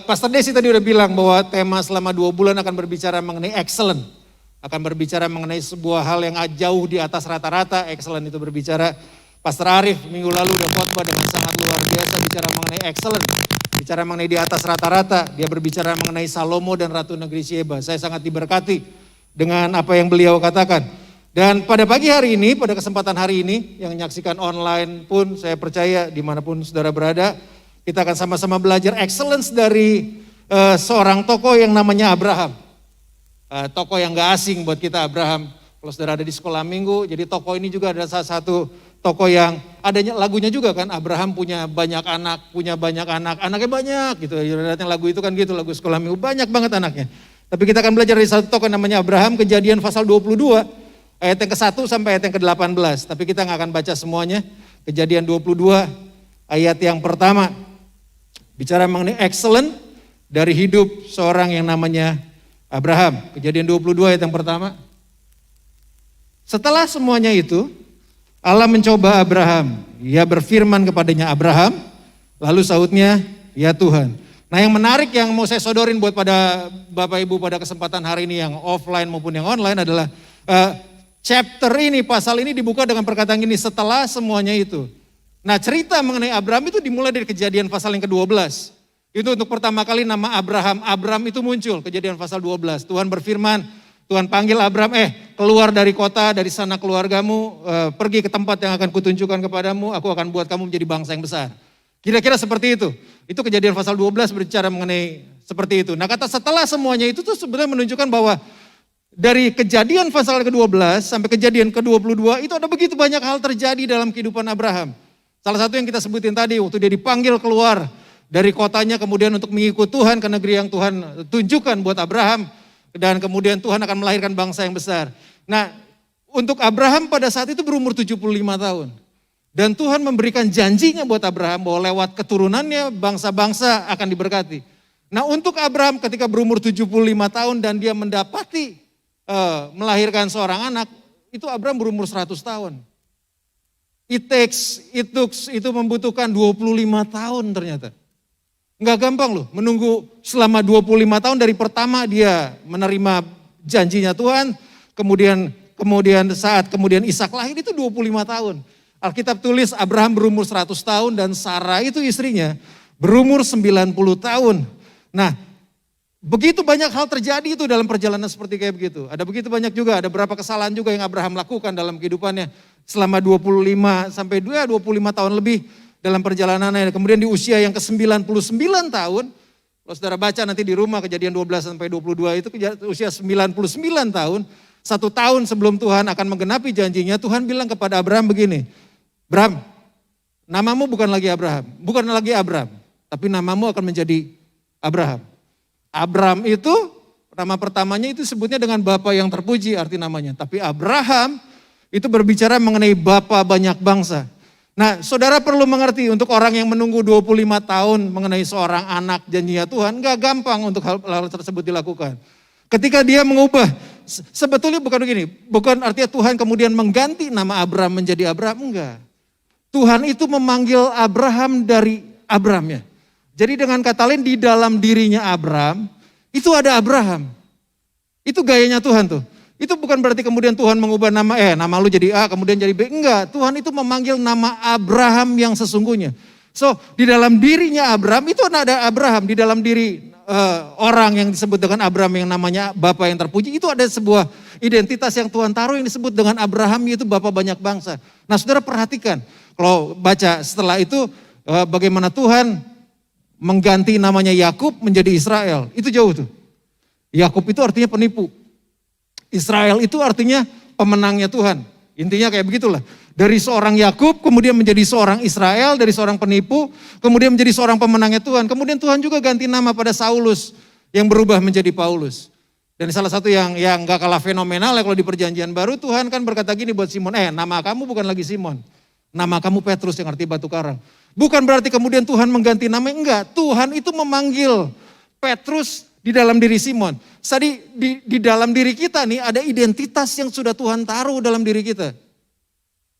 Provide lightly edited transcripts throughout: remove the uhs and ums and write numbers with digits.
Pastor Desi tadi udah bilang bahwa tema selama 2 bulan akan berbicara mengenai excellent. Akan berbicara mengenai sebuah hal yang jauh di atas rata-rata. Excellent itu berbicara. Pastor Arif minggu lalu udah khotbah dengan sangat luar biasa bicara mengenai excellent. Bicara mengenai di atas rata-rata. Dia berbicara mengenai Salomo dan Ratu Negeri Sheba. Saya sangat diberkati dengan apa yang beliau katakan. Dan pada pagi hari ini, pada kesempatan hari ini, yang menyaksikan online pun saya percaya dimanapun saudara berada, kita akan sama-sama belajar excellence dari seorang tokoh yang namanya Abraham. Tokoh yang gak asing buat kita, Abraham. Kalau saudara ada di sekolah minggu, jadi tokoh ini juga adalah salah satu tokoh yang adanya lagunya juga kan. Abraham punya banyak anak, anaknya banyak gitu. Datang lagu itu kan gitu, lagu sekolah minggu, banyak banget anaknya. Tapi kita akan belajar dari satu tokoh namanya Abraham, Kejadian pasal 22, ayat yang ke-1 sampai ayat yang ke-18. Tapi kita gak akan baca semuanya. Kejadian 22, ayat yang pertama. Bicara mengenai excellent dari hidup seorang yang namanya Abraham. Kejadian 22 ayat yang pertama. Setelah semuanya itu, Allah mencoba Abraham. Ia berfirman kepadanya, Abraham. Lalu sautnya, ya Tuhan. Nah yang menarik yang mau saya sodorin buat pada Bapak Ibu pada kesempatan hari ini yang offline maupun yang online adalah chapter ini, pasal ini dibuka dengan perkataan gini, setelah semuanya itu. Nah cerita mengenai Abraham itu dimulai dari Kejadian pasal yang ke-12. Itu untuk pertama kali nama Abraham itu muncul, Kejadian pasal 12. Tuhan berfirman, Tuhan panggil Abraham, keluar dari kota, dari sana keluargamu, pergi ke tempat yang akan kutunjukkan kepadamu, aku akan buat kamu menjadi bangsa yang besar. Kira-kira seperti itu. Itu Kejadian pasal 12 berbicara mengenai seperti itu. Nah kata setelah semuanya itu tuh sebenarnya menunjukkan bahwa dari Kejadian pasal ke-12 sampai Kejadian ke-22 itu ada begitu banyak hal terjadi dalam kehidupan Abraham. Salah satu yang kita sebutin tadi, waktu dia dipanggil keluar dari kotanya kemudian untuk mengikut Tuhan ke negeri yang Tuhan tunjukkan buat Abraham. Dan kemudian Tuhan akan melahirkan bangsa yang besar. Nah untuk Abraham pada saat itu berumur 75 tahun. Dan Tuhan memberikan janjinya buat Abraham bahwa lewat keturunannya bangsa-bangsa akan diberkati. Nah untuk Abraham ketika berumur 75 tahun dan dia mendapati melahirkan seorang anak, itu Abraham berumur 100 tahun. Itu membutuhkan 25 tahun ternyata. Enggak gampang loh, menunggu selama 25 tahun dari pertama dia menerima janjinya Tuhan, kemudian saat Ishak lahir itu 25 tahun. Alkitab tulis Abraham berumur 100 tahun dan Sarah itu istrinya berumur 90 tahun. Nah, begitu banyak hal terjadi itu dalam perjalanan seperti kayak begitu. Ada begitu banyak juga, ada beberapa kesalahan juga yang Abraham lakukan dalam kehidupannya selama 25 sampai 25 tahun lebih dalam perjalanannya. Kemudian di usia yang ke-99 tahun, kalau saudara baca nanti di rumah Kejadian 12 sampai 22 itu usia 99 tahun, 1 tahun sebelum Tuhan akan menggenapi janjinya, Tuhan bilang kepada Abraham begini, Abraham, namamu bukan lagi Abraham, tapi namamu akan menjadi Abraham. Abraham itu nama pertamanya itu sebutnya dengan Bapa yang terpuji arti namanya. Tapi Abraham itu berbicara mengenai Bapa banyak bangsa. Nah saudara perlu mengerti untuk orang yang menunggu 25 tahun mengenai seorang anak janjinya Tuhan. Gak gampang untuk hal tersebut dilakukan. Ketika dia mengubah, sebetulnya bukan begini. Bukan artinya Tuhan kemudian mengganti nama Abraham menjadi Abraham, enggak. Tuhan itu memanggil Abraham dari Abraham ya. Jadi dengan kata lain di dalam dirinya Abraham, itu ada Abraham. Itu gayanya Tuhan tuh. Itu bukan berarti kemudian Tuhan mengubah nama lu jadi A kemudian jadi B. Enggak, Tuhan itu memanggil nama Abraham yang sesungguhnya. So di dalam dirinya Abraham itu ada Abraham. Di dalam diri orang yang disebut dengan Abraham yang namanya Bapa yang terpuji. Itu ada sebuah identitas yang Tuhan taruh yang disebut dengan Abraham yaitu Bapa banyak bangsa. Nah saudara perhatikan. Kalau baca setelah itu bagaimana Tuhan mengganti namanya Yakub menjadi Israel. Itu jauh tuh. Yakub itu artinya penipu. Israel itu artinya pemenangnya Tuhan. Intinya kayak begitulah. Dari seorang Yakub kemudian menjadi seorang Israel, dari seorang penipu, kemudian menjadi seorang pemenangnya Tuhan. Kemudian Tuhan juga ganti nama pada Saulus yang berubah menjadi Paulus. Dan salah satu yang gak kalah fenomenal ya kalau di perjanjian baru Tuhan kan berkata gini buat Simon, nama kamu bukan lagi Simon. Nama kamu Petrus yang arti batu karang. Bukan berarti kemudian Tuhan mengganti namanya, enggak. Tuhan itu memanggil Petrus di dalam diri Simon. Tadi di dalam diri kita nih ada identitas yang sudah Tuhan taruh dalam diri kita.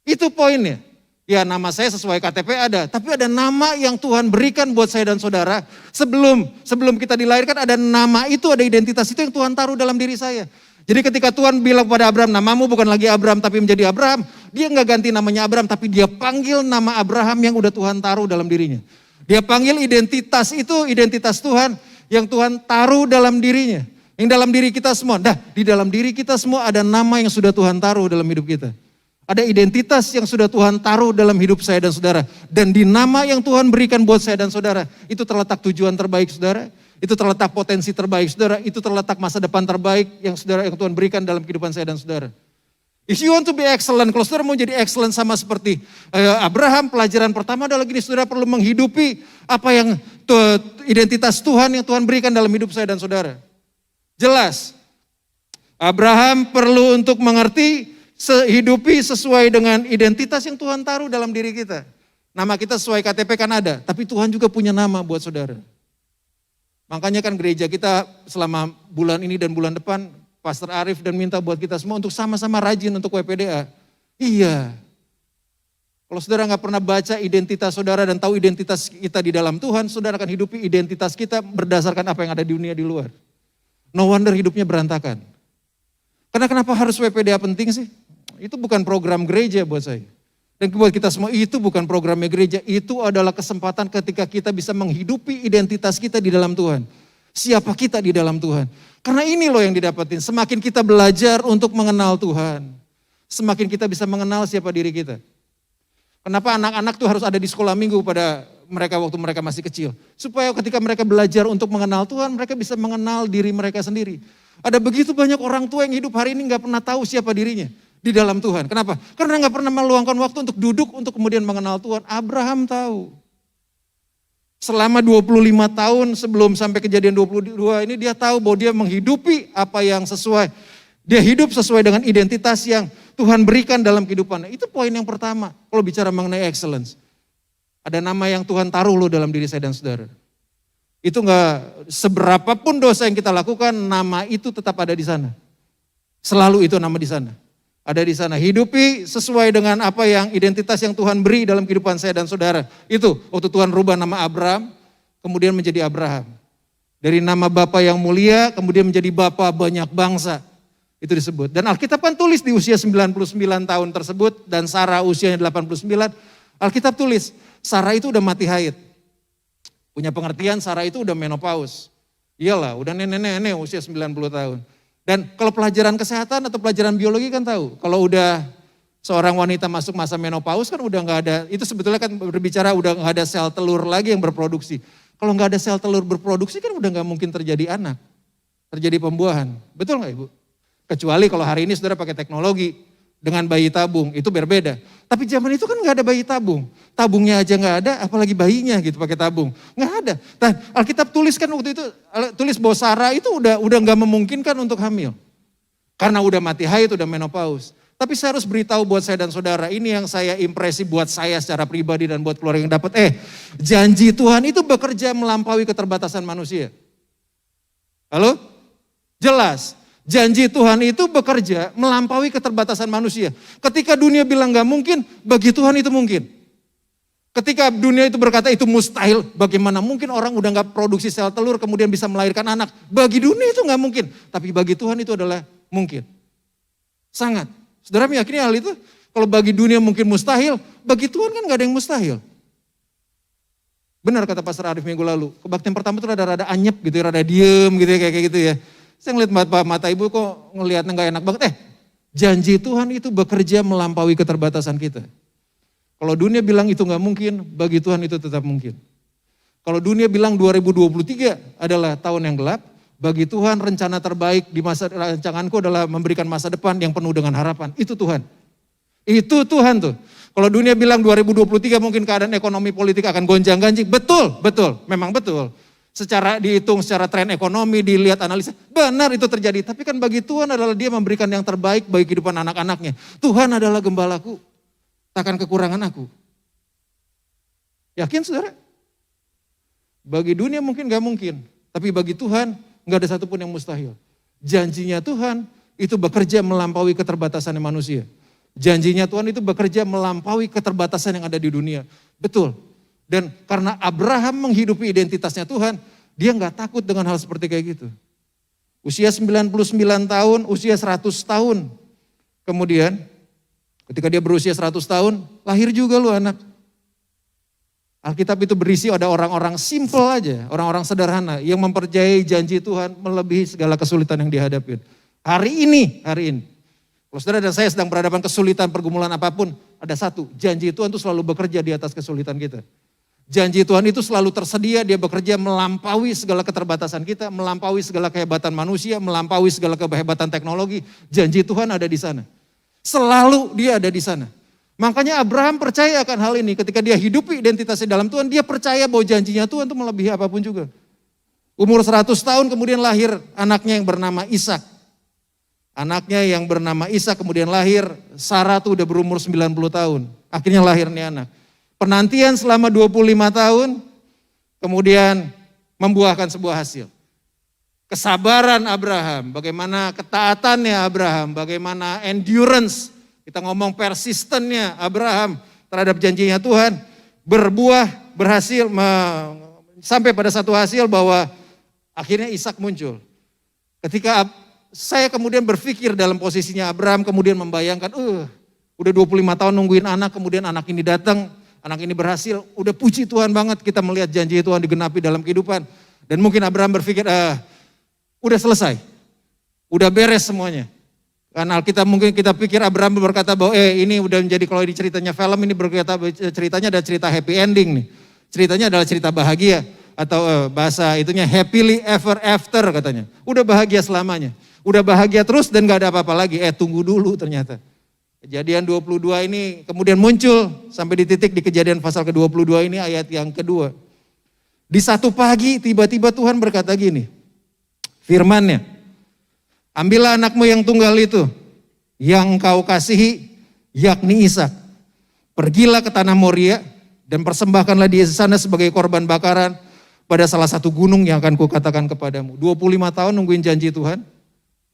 Itu poinnya. Ya nama saya sesuai KTP ada, tapi ada nama yang Tuhan berikan buat saya dan saudara. Sebelum kita dilahirkan ada nama itu, ada identitas itu yang Tuhan taruh dalam diri saya. Jadi ketika Tuhan bilang kepada Abraham, namamu bukan lagi Abraham tapi menjadi Abraham. Dia nggak ganti namanya Abraham, tapi dia panggil nama Abraham yang udah Tuhan taruh dalam dirinya. Dia panggil identitas itu, identitas Tuhan yang Tuhan taruh dalam dirinya. Yang dalam diri kita semua. Di dalam diri kita semua ada nama yang sudah Tuhan taruh dalam hidup kita. Ada identitas yang sudah Tuhan taruh dalam hidup saya dan saudara. Dan di nama yang Tuhan berikan buat saya dan saudara, itu terletak tujuan terbaik saudara. Itu terletak potensi terbaik saudara. Itu terletak masa depan terbaik yang Tuhan berikan dalam kehidupan saya dan saudara. If you want to be excellent, kalau saudara mau jadi excellent sama seperti Abraham, pelajaran pertama adalah gini, saudara perlu menghidupi apa yang identitas Tuhan yang Tuhan berikan dalam hidup saya dan saudara. Jelas, Abraham perlu untuk mengerti, hidupi sesuai dengan identitas yang Tuhan taruh dalam diri kita. Nama kita sesuai KTP kan ada, tapi Tuhan juga punya nama buat saudara. Makanya kan gereja kita selama bulan ini dan bulan depan, Pastor Arif dan minta buat kita semua untuk sama-sama rajin untuk WPDA. Iya. Kalau saudara nggak pernah baca identitas saudara dan tahu identitas kita di dalam Tuhan, saudara akan hidupi identitas kita berdasarkan apa yang ada di dunia di luar. No wonder hidupnya berantakan. Karena kenapa harus WPDA penting sih? Itu bukan program gereja buat saya. Dan buat kita semua itu bukan programnya gereja. Itu adalah kesempatan ketika kita bisa menghidupi identitas kita di dalam Tuhan. Siapa kita di dalam Tuhan. Karena ini loh yang didapetin. Semakin kita belajar untuk mengenal Tuhan. Semakin kita bisa mengenal siapa diri kita. Kenapa anak-anak tuh harus ada di sekolah minggu pada mereka waktu mereka masih kecil. Supaya ketika mereka belajar untuk mengenal Tuhan, mereka bisa mengenal diri mereka sendiri. Ada begitu banyak orang tua yang hidup hari ini gak pernah tahu siapa dirinya di dalam Tuhan. Kenapa? Karena gak pernah meluangkan waktu untuk duduk untuk kemudian mengenal Tuhan. Abraham tahu. Selama 25 tahun sebelum sampai kejadian 22 ini dia tahu bahwa dia menghidupi apa yang sesuai. Dia hidup sesuai dengan identitas yang Tuhan berikan dalam kehidupannya. Itu poin yang pertama kalau bicara mengenai excellence. Ada nama yang Tuhan taruh loh dalam diri saya dan saudara. Itu gak seberapapun dosa yang kita lakukan, nama itu tetap ada di sana. Selalu itu nama di sana. Ada di sana. Hidupi sesuai dengan apa yang identitas yang Tuhan beri dalam kehidupan saya dan saudara. Itu waktu Tuhan rubah nama Abraham, kemudian menjadi Abraham. Dari nama Bapa yang mulia, kemudian menjadi Bapa banyak bangsa. Itu disebut. Dan Alkitab kan tulis di usia 99 tahun tersebut, dan Sarah usianya 89. Alkitab tulis, Sarah itu udah mati haid. Punya pengertian Sarah itu udah menopause. Iyalah, udah nenek-nenek usia 90 tahun. Dan kalau pelajaran kesehatan atau pelajaran biologi kan tahu, kalau udah seorang wanita masuk masa menopause kan udah nggak ada, itu sebetulnya kan berbicara udah nggak ada sel telur lagi yang berproduksi. Kalau nggak ada sel telur berproduksi kan udah nggak mungkin terjadi anak, terjadi pembuahan. Betul nggak Ibu? Kecuali kalau hari ini saudara pakai teknologi dengan bayi tabung, itu berbeda. Tapi zaman itu kan nggak ada bayi tabung. Tabungnya aja nggak ada, apalagi bayinya gitu pakai tabung. Nggak ada. Nah, Alkitab tuliskan waktu itu, tulis bahwa Sarah itu udah nggak memungkinkan untuk hamil. Karena udah mati haid, udah menopause. Tapi saya harus beritahu buat saya dan saudara, ini yang saya impresi buat saya secara pribadi dan buat keluarga yang dapat. Janji Tuhan itu bekerja melampaui keterbatasan manusia. Halo? Jelas. Janji Tuhan itu bekerja melampaui keterbatasan manusia. Ketika dunia bilang gak mungkin, bagi Tuhan itu mungkin. Ketika dunia itu berkata itu mustahil, bagaimana mungkin orang udah gak produksi sel telur kemudian bisa melahirkan anak. Bagi dunia itu gak mungkin, tapi bagi Tuhan itu adalah mungkin. Sangat. Saudara meyakini hal itu? Kalau bagi dunia mungkin mustahil, bagi Tuhan kan gak ada yang mustahil. Benar kata Pastor Arif minggu lalu, kebaktian pertama itu rada-rada anyep gitu, rada diem gitu ya, kayak gitu ya. Saya ngeliat mata ibu kok ngeliatnya gak enak banget. Janji Tuhan itu bekerja melampaui keterbatasan kita. Kalau dunia bilang itu gak mungkin, bagi Tuhan itu tetap mungkin. Kalau dunia bilang 2023 adalah tahun yang gelap, bagi Tuhan rencana terbaik di masa rancanganku adalah memberikan masa depan yang penuh dengan harapan. Itu Tuhan. Itu Tuhan tuh. Kalau dunia bilang 2023 mungkin keadaan ekonomi politik akan gonjang-ganjing. Betul, memang betul. Secara dihitung, secara tren ekonomi, dilihat analisa, benar itu terjadi. Tapi kan bagi Tuhan adalah dia memberikan yang terbaik bagi kehidupan anak-anaknya. Tuhan adalah gembalaku, takkan kekurangan aku. Yakin saudara? Bagi dunia mungkin gak mungkin, tapi bagi Tuhan gak ada satupun yang mustahil. Janjinya Tuhan itu bekerja melampaui keterbatasan manusia. Janjinya Tuhan itu bekerja melampaui keterbatasan yang ada di dunia. Betul. Dan karena Abraham menghidupi identitasnya Tuhan, dia nggak takut dengan hal seperti kayak gitu. Usia 99 tahun, usia 100 tahun. Kemudian ketika dia berusia 100 tahun, lahir juga lu anak. Alkitab itu berisi ada orang-orang simple aja, orang-orang sederhana yang mempercayai janji Tuhan melebihi segala kesulitan yang dihadapi. Hari ini. Kalau saudara dan saya sedang berhadapan kesulitan pergumulan apapun, ada satu, janji Tuhan itu selalu bekerja di atas kesulitan kita. Janji Tuhan itu selalu tersedia, dia bekerja melampaui segala keterbatasan kita, melampaui segala kehebatan manusia, melampaui segala kehebatan teknologi. Janji Tuhan ada di sana. Selalu dia ada di sana. Makanya Abraham percaya akan hal ini. Ketika dia hidupi identitasnya dalam Tuhan, dia percaya bahwa janjinya Tuhan itu melebihi apapun juga. Umur 100 tahun kemudian lahir anaknya yang bernama Ishak. Anaknya yang bernama Ishak kemudian lahir, Sarah tuh udah berumur 90 tahun. Akhirnya lahir nih anak. Penantian selama 25 tahun, kemudian membuahkan sebuah hasil. Kesabaran Abraham, bagaimana ketaatannya Abraham, bagaimana endurance, kita ngomong persistennya Abraham terhadap janjinya Tuhan, berbuah, berhasil, sampai pada satu hasil bahwa akhirnya Ishak muncul. Ketika saya kemudian berpikir dalam posisinya Abraham, kemudian membayangkan, udah 25 tahun nungguin anak, kemudian anak ini datang, anak ini berhasil, udah puji Tuhan banget kita melihat janji Tuhan digenapi dalam kehidupan. Dan mungkin Abraham berpikir, udah selesai, udah beres semuanya. Karena Alkitab mungkin kita pikir Abraham berkata bahwa ini udah menjadi, kalau di ceritanya film ini berkata ceritanya ada cerita happy ending nih. Ceritanya adalah cerita bahagia atau bahasa itunya happily ever after katanya. Udah bahagia selamanya. Udah bahagia terus dan gak ada apa-apa lagi. Tunggu dulu ternyata. Kejadian 22 ini kemudian muncul sampai di titik di Kejadian pasal ke-22 ini ayat yang kedua. Di satu pagi tiba-tiba Tuhan berkata gini, firman-Nya, ambillah anakmu yang tunggal itu, yang engkau kasihi, yakni Ishak. Pergilah ke tanah Moria dan persembahkanlah dia di sana sebagai korban bakaran pada salah satu gunung yang akan kukatakan kepadamu. 25 tahun nungguin janji Tuhan,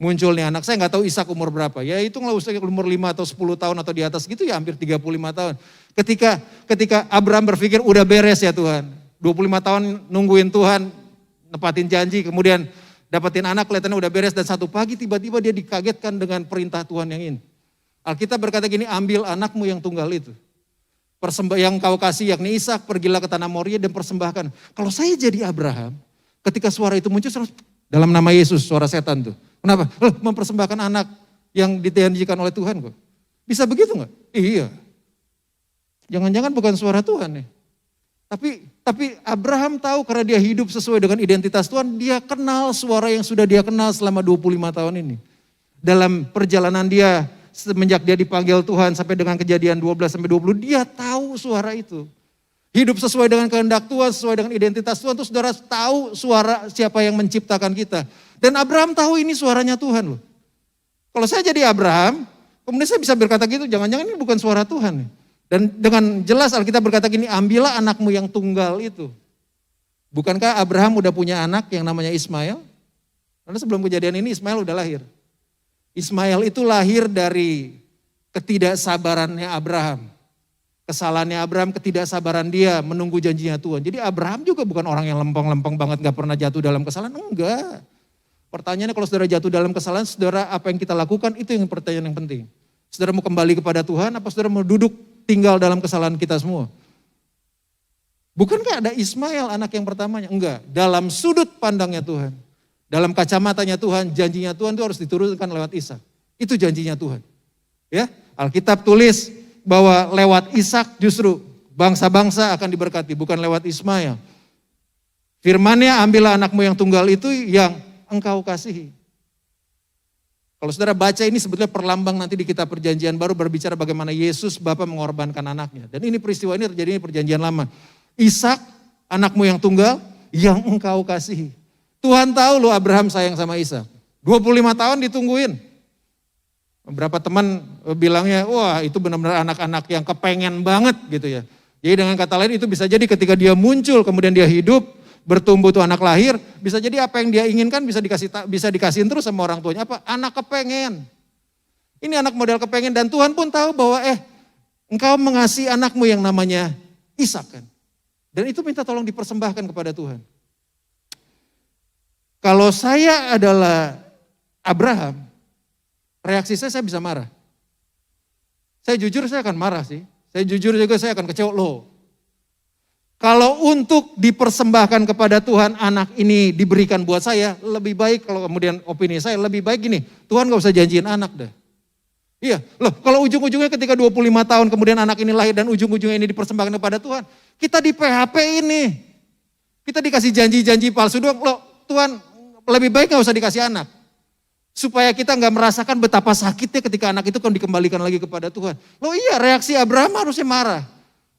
munculnya anak. Saya nggak tahu Ishak umur berapa, ya hitunglah usia umur 5 atau 10 tahun atau di atas gitu ya, hampir 35 tahun. Ketika Abraham berpikir udah beres ya Tuhan, 25 tahun nungguin Tuhan, nepatin janji, kemudian dapetin anak, kelihatannya udah beres, dan satu pagi tiba-tiba dia dikagetkan dengan perintah Tuhan yang ini. Alkitab berkata gini, ambil anakmu yang tunggal itu, yang kau kasih yakni Ishak, pergilah ke tanah Moria dan persembahkan. Kalau saya jadi Abraham, ketika suara itu muncul dalam nama Yesus, suara setan tuh. Kenapa? Mempersembahkan anak yang dijanjikan oleh Tuhan kok. Bisa begitu nggak? Iya. Jangan-jangan bukan suara Tuhan nih. Tapi Abraham tahu karena dia hidup sesuai dengan identitas Tuhan, dia kenal suara yang sudah dia kenal selama 25 tahun ini. Dalam perjalanan dia, semenjak dia dipanggil Tuhan sampai dengan Kejadian 12-20, dia tahu suara itu. Hidup sesuai dengan kehendak Tuhan, sesuai dengan identitas Tuhan, terus saudara tahu suara siapa yang menciptakan kita. Dan Abraham tahu ini suaranya Tuhan loh. Kalau saya jadi Abraham, kemudian saya bisa berkata gitu, jangan-jangan ini bukan suara Tuhan nih. Dan dengan jelas Alkitab berkata gini, ambillah anakmu yang tunggal itu. Bukankah Abraham udah punya anak yang namanya Ismail? Karena sebelum kejadian ini Ismail udah lahir. Ismail itu lahir dari ketidaksabarannya Abraham. Kesalahannya Abraham, ketidaksabaran dia menunggu janjinya Tuhan. Jadi Abraham juga bukan orang yang lempeng-lempeng banget, gak pernah jatuh dalam kesalahan. Enggak. Pertanyaannya kalau saudara jatuh dalam kesalahan, saudara apa yang kita lakukan, itu yang pertanyaan yang penting. Saudara mau kembali kepada Tuhan, apa saudara mau duduk tinggal dalam kesalahan kita semua? Bukankah ada Ismail anak yang pertamanya? Enggak, dalam sudut pandangnya Tuhan. Dalam kacamatanya Tuhan, janjinya Tuhan itu harus diturunkan lewat Ishak. Itu janjinya Tuhan. Ya, Alkitab tulis bahwa lewat Ishak justru bangsa-bangsa akan diberkati, bukan lewat Ismail. Firman-Nya, ambillah anakmu yang tunggal itu yang engkau kasihi. Kalau saudara baca ini sebetulnya perlambang nanti di kitab perjanjian baru berbicara bagaimana Yesus Bapa mengorbankan anaknya. Dan ini peristiwa ini terjadi di perjanjian lama. Ishak, anakmu yang tunggal, yang engkau kasihi. Tuhan tahu loh Abraham sayang sama Ishak. 25 tahun ditungguin. Beberapa teman bilangnya, wah itu benar-benar anak-anak yang kepengen banget gitu ya. Jadi dengan kata lain itu bisa jadi ketika dia muncul, kemudian dia hidup, bertumbuh tuh anak lahir, bisa jadi apa yang dia inginkan bisa dikasihin terus sama orang tuanya. Apa? Anak kepengen. Ini anak model kepengen dan Tuhan pun tahu bahwa engkau mengasihi anakmu yang namanya Ishak kan. Dan itu minta tolong dipersembahkan kepada Tuhan. Kalau saya adalah Abraham, reaksi saya bisa marah. Saya jujur saya akan marah sih. Saya jujur juga saya akan kecewa loh. Kalau untuk dipersembahkan kepada Tuhan anak ini diberikan buat saya, lebih baik kalau kemudian opini saya lebih baik gini, Tuhan gak usah janjiin anak dah. Iya, loh kalau ujung-ujungnya ketika 25 tahun kemudian anak ini lahir dan ujung-ujungnya ini dipersembahkan kepada Tuhan, kita di PHP ini. Kita dikasih janji-janji palsu doang, loh Tuhan lebih baik gak usah dikasih anak. Supaya kita gak merasakan betapa sakitnya ketika anak itu kan dikembalikan lagi kepada Tuhan. Loh iya, reaksi Abraham harusnya marah.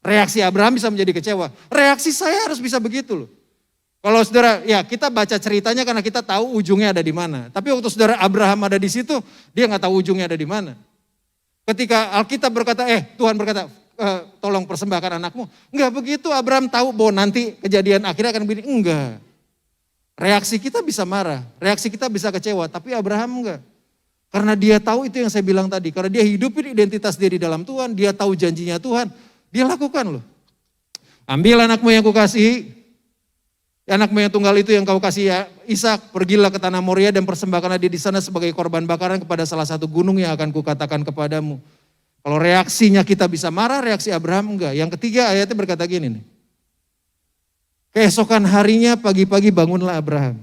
Reaksi Abraham bisa menjadi kecewa. Reaksi saya harus bisa begitu loh. Kalau saudara, ya kita baca ceritanya karena kita tahu ujungnya ada di mana. Tapi waktu saudara Abraham ada di situ, dia gak tahu ujungnya ada di mana. Ketika Alkitab berkata, Tuhan berkata, tolong persembahkan anakmu. Enggak begitu, Abraham tahu bahwa nanti kejadian akhirnya akan begini. Enggak. Reaksi kita bisa marah, reaksi kita bisa kecewa, tapi Abraham enggak. Karena dia tahu itu yang saya bilang tadi. Karena dia hidupin identitas dia di dalam Tuhan, dia tahu janjinya Tuhan. Dia lakukan loh. Ambil anakmu yang kukasihi, anakmu yang tunggal itu yang kau kasih ya, Ishak, pergilah ke tanah Moria dan persembahkanlah dia di sana sebagai korban bakaran kepada salah satu gunung yang akan kukatakan kepadamu. Kalau reaksinya kita bisa marah, reaksi Abraham enggak. Yang ketiga ayatnya berkata gini nih. Keesokan harinya pagi-pagi bangunlah Abraham.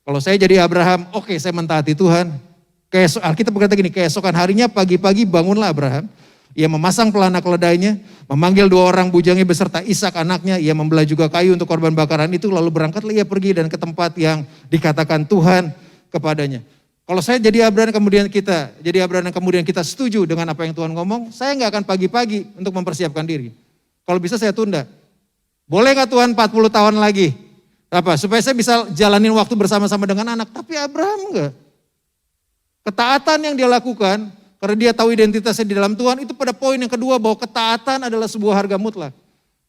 Kalau saya jadi Abraham, oke, saya mentaati Tuhan. Kita berkata gini, keesokan harinya pagi-pagi bangunlah Abraham. Ia memasang pelana keledainya, memanggil 2 orang bujangnya beserta Ishak anaknya. Ia membelah juga kayu untuk korban bakaran itu, lalu berangkatlah ia pergi dan ke tempat yang dikatakan Tuhan kepadanya. Kalau saya jadi Abraham kemudian kita setuju dengan apa yang Tuhan ngomong, saya nggak akan pagi-pagi untuk mempersiapkan diri. Kalau bisa saya tunda. Boleh nggak Tuhan 40 tahun lagi? Supaya saya bisa jalanin waktu bersama-sama dengan anak. Tapi Abraham enggak. Ketaatan yang dia lakukan, karena dia tahu identitasnya di dalam Tuhan, itu pada poin yang kedua bahwa ketaatan adalah sebuah harga mutlak.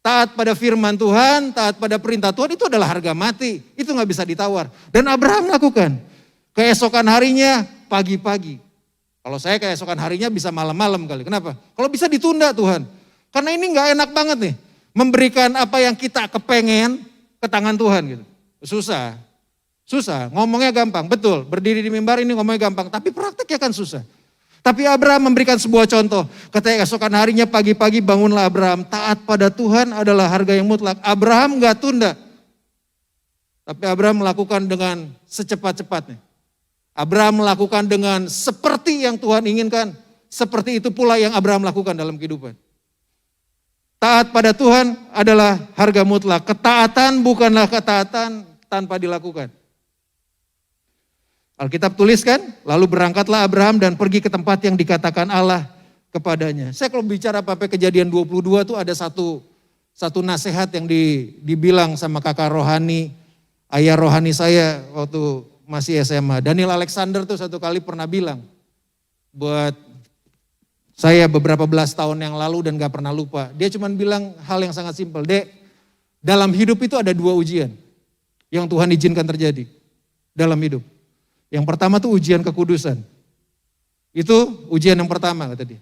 Taat pada firman Tuhan, taat pada perintah Tuhan itu adalah harga mati. Itu gak bisa ditawar. Dan Abraham lakukan. Keesokan harinya pagi-pagi. Kalau saya keesokan harinya bisa malam-malam kali. Kenapa? Kalau bisa ditunda Tuhan. Karena ini gak enak banget nih. Memberikan apa yang kita kepengen ke tangan Tuhan gitu. Susah. Ngomongnya gampang. Betul, berdiri di mimbar ini ngomongnya gampang. Tapi prakteknya kan susah. Tapi Abraham memberikan sebuah contoh. Ketika esokan harinya pagi-pagi bangunlah Abraham. Taat pada Tuhan adalah harga yang mutlak. Abraham gak tunda. Tapi Abraham melakukan dengan secepat-cepatnya. Abraham melakukan dengan seperti yang Tuhan inginkan. Seperti itu pula yang Abraham lakukan dalam kehidupan. Taat pada Tuhan adalah harga mutlak. Ketaatan bukanlah ketaatan tanpa dilakukan. Alkitab tuliskan, lalu berangkatlah Abraham dan pergi ke tempat yang dikatakan Allah kepadanya. Saya kalau bicara apa Kejadian 22 tuh ada satu nasihat yang dibilang sama kakak rohani, ayah rohani saya waktu masih SMA. Daniel Alexander tuh satu kali pernah bilang buat saya beberapa belas tahun yang lalu dan gak pernah lupa. Dia cuma bilang hal yang sangat simpel. Dek, dalam hidup itu ada 2 ujian yang Tuhan izinkan terjadi dalam hidup. Yang pertama tuh ujian kekudusan. Itu ujian yang pertama kata dia.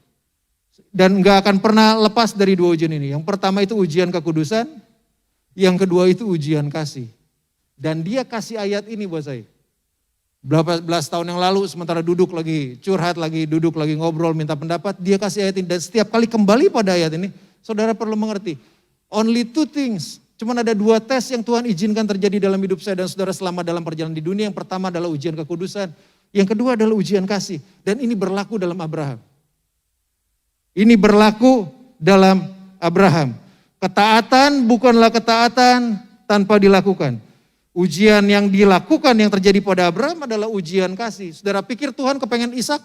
Dan gak akan pernah lepas dari 2 ujian ini. Yang pertama itu ujian kekudusan. Yang kedua itu ujian kasih. Dan dia kasih ayat ini buat saya. Berapa belas tahun yang lalu sementara duduk lagi curhat lagi, duduk lagi ngobrol minta pendapat. Dia kasih ayat ini dan setiap kali kembali pada ayat ini. Saudara perlu mengerti. Only 2 things. Cuman ada 2 tes yang Tuhan izinkan terjadi dalam hidup saya dan saudara selama dalam perjalanan di dunia. Yang pertama adalah ujian kekudusan. Yang kedua adalah ujian kasih. Dan ini berlaku dalam Abraham. Ini berlaku dalam Abraham. Ketaatan bukanlah ketaatan tanpa dilakukan. Ujian yang dilakukan yang terjadi pada Abraham adalah ujian kasih. Saudara pikir Tuhan kepengen Ishak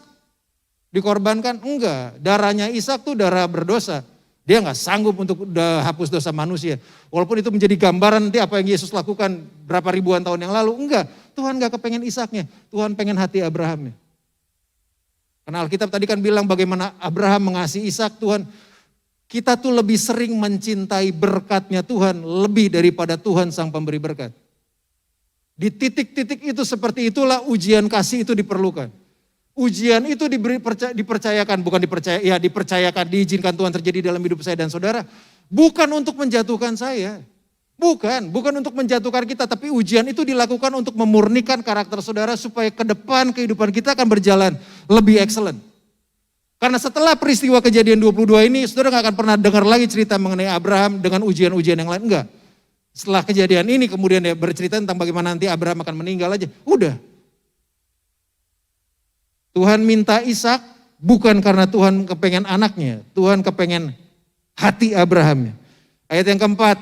dikorbankan? Enggak. Darahnya Ishak tuh darah berdosa. Dia nggak sanggup untuk hapus dosa manusia. Walaupun itu menjadi gambaran nanti apa yang Yesus lakukan berapa ribuan tahun yang lalu. Enggak, Tuhan nggak kepengen Ishaknya. Tuhan pengen hati Abrahamnya. Karena Alkitab tadi kan bilang bagaimana Abraham mengasihi Ishak. Tuhan, kita tuh lebih sering mencintai berkatnya Tuhan lebih daripada Tuhan sang pemberi berkat. Di titik-titik itu seperti itulah ujian kasih itu diperlukan. Ujian itu dipercayakan, bukan dipercaya, ya dipercayakan, diizinkan Tuhan terjadi dalam hidup saya dan saudara. Bukan untuk menjatuhkan saya. Bukan untuk menjatuhkan kita, tapi ujian itu dilakukan untuk memurnikan karakter saudara supaya ke depan kehidupan kita akan berjalan lebih excellent. Karena setelah peristiwa kejadian 22 ini, saudara gak akan pernah dengar lagi cerita mengenai Abraham dengan ujian-ujian yang lain, enggak. Setelah kejadian ini kemudian dia bercerita tentang bagaimana nanti Abraham akan meninggal aja, udah. Tuhan minta Ishak bukan karena Tuhan kepengen anaknya, Tuhan kepengen hati Abraham. Ayat yang keempat,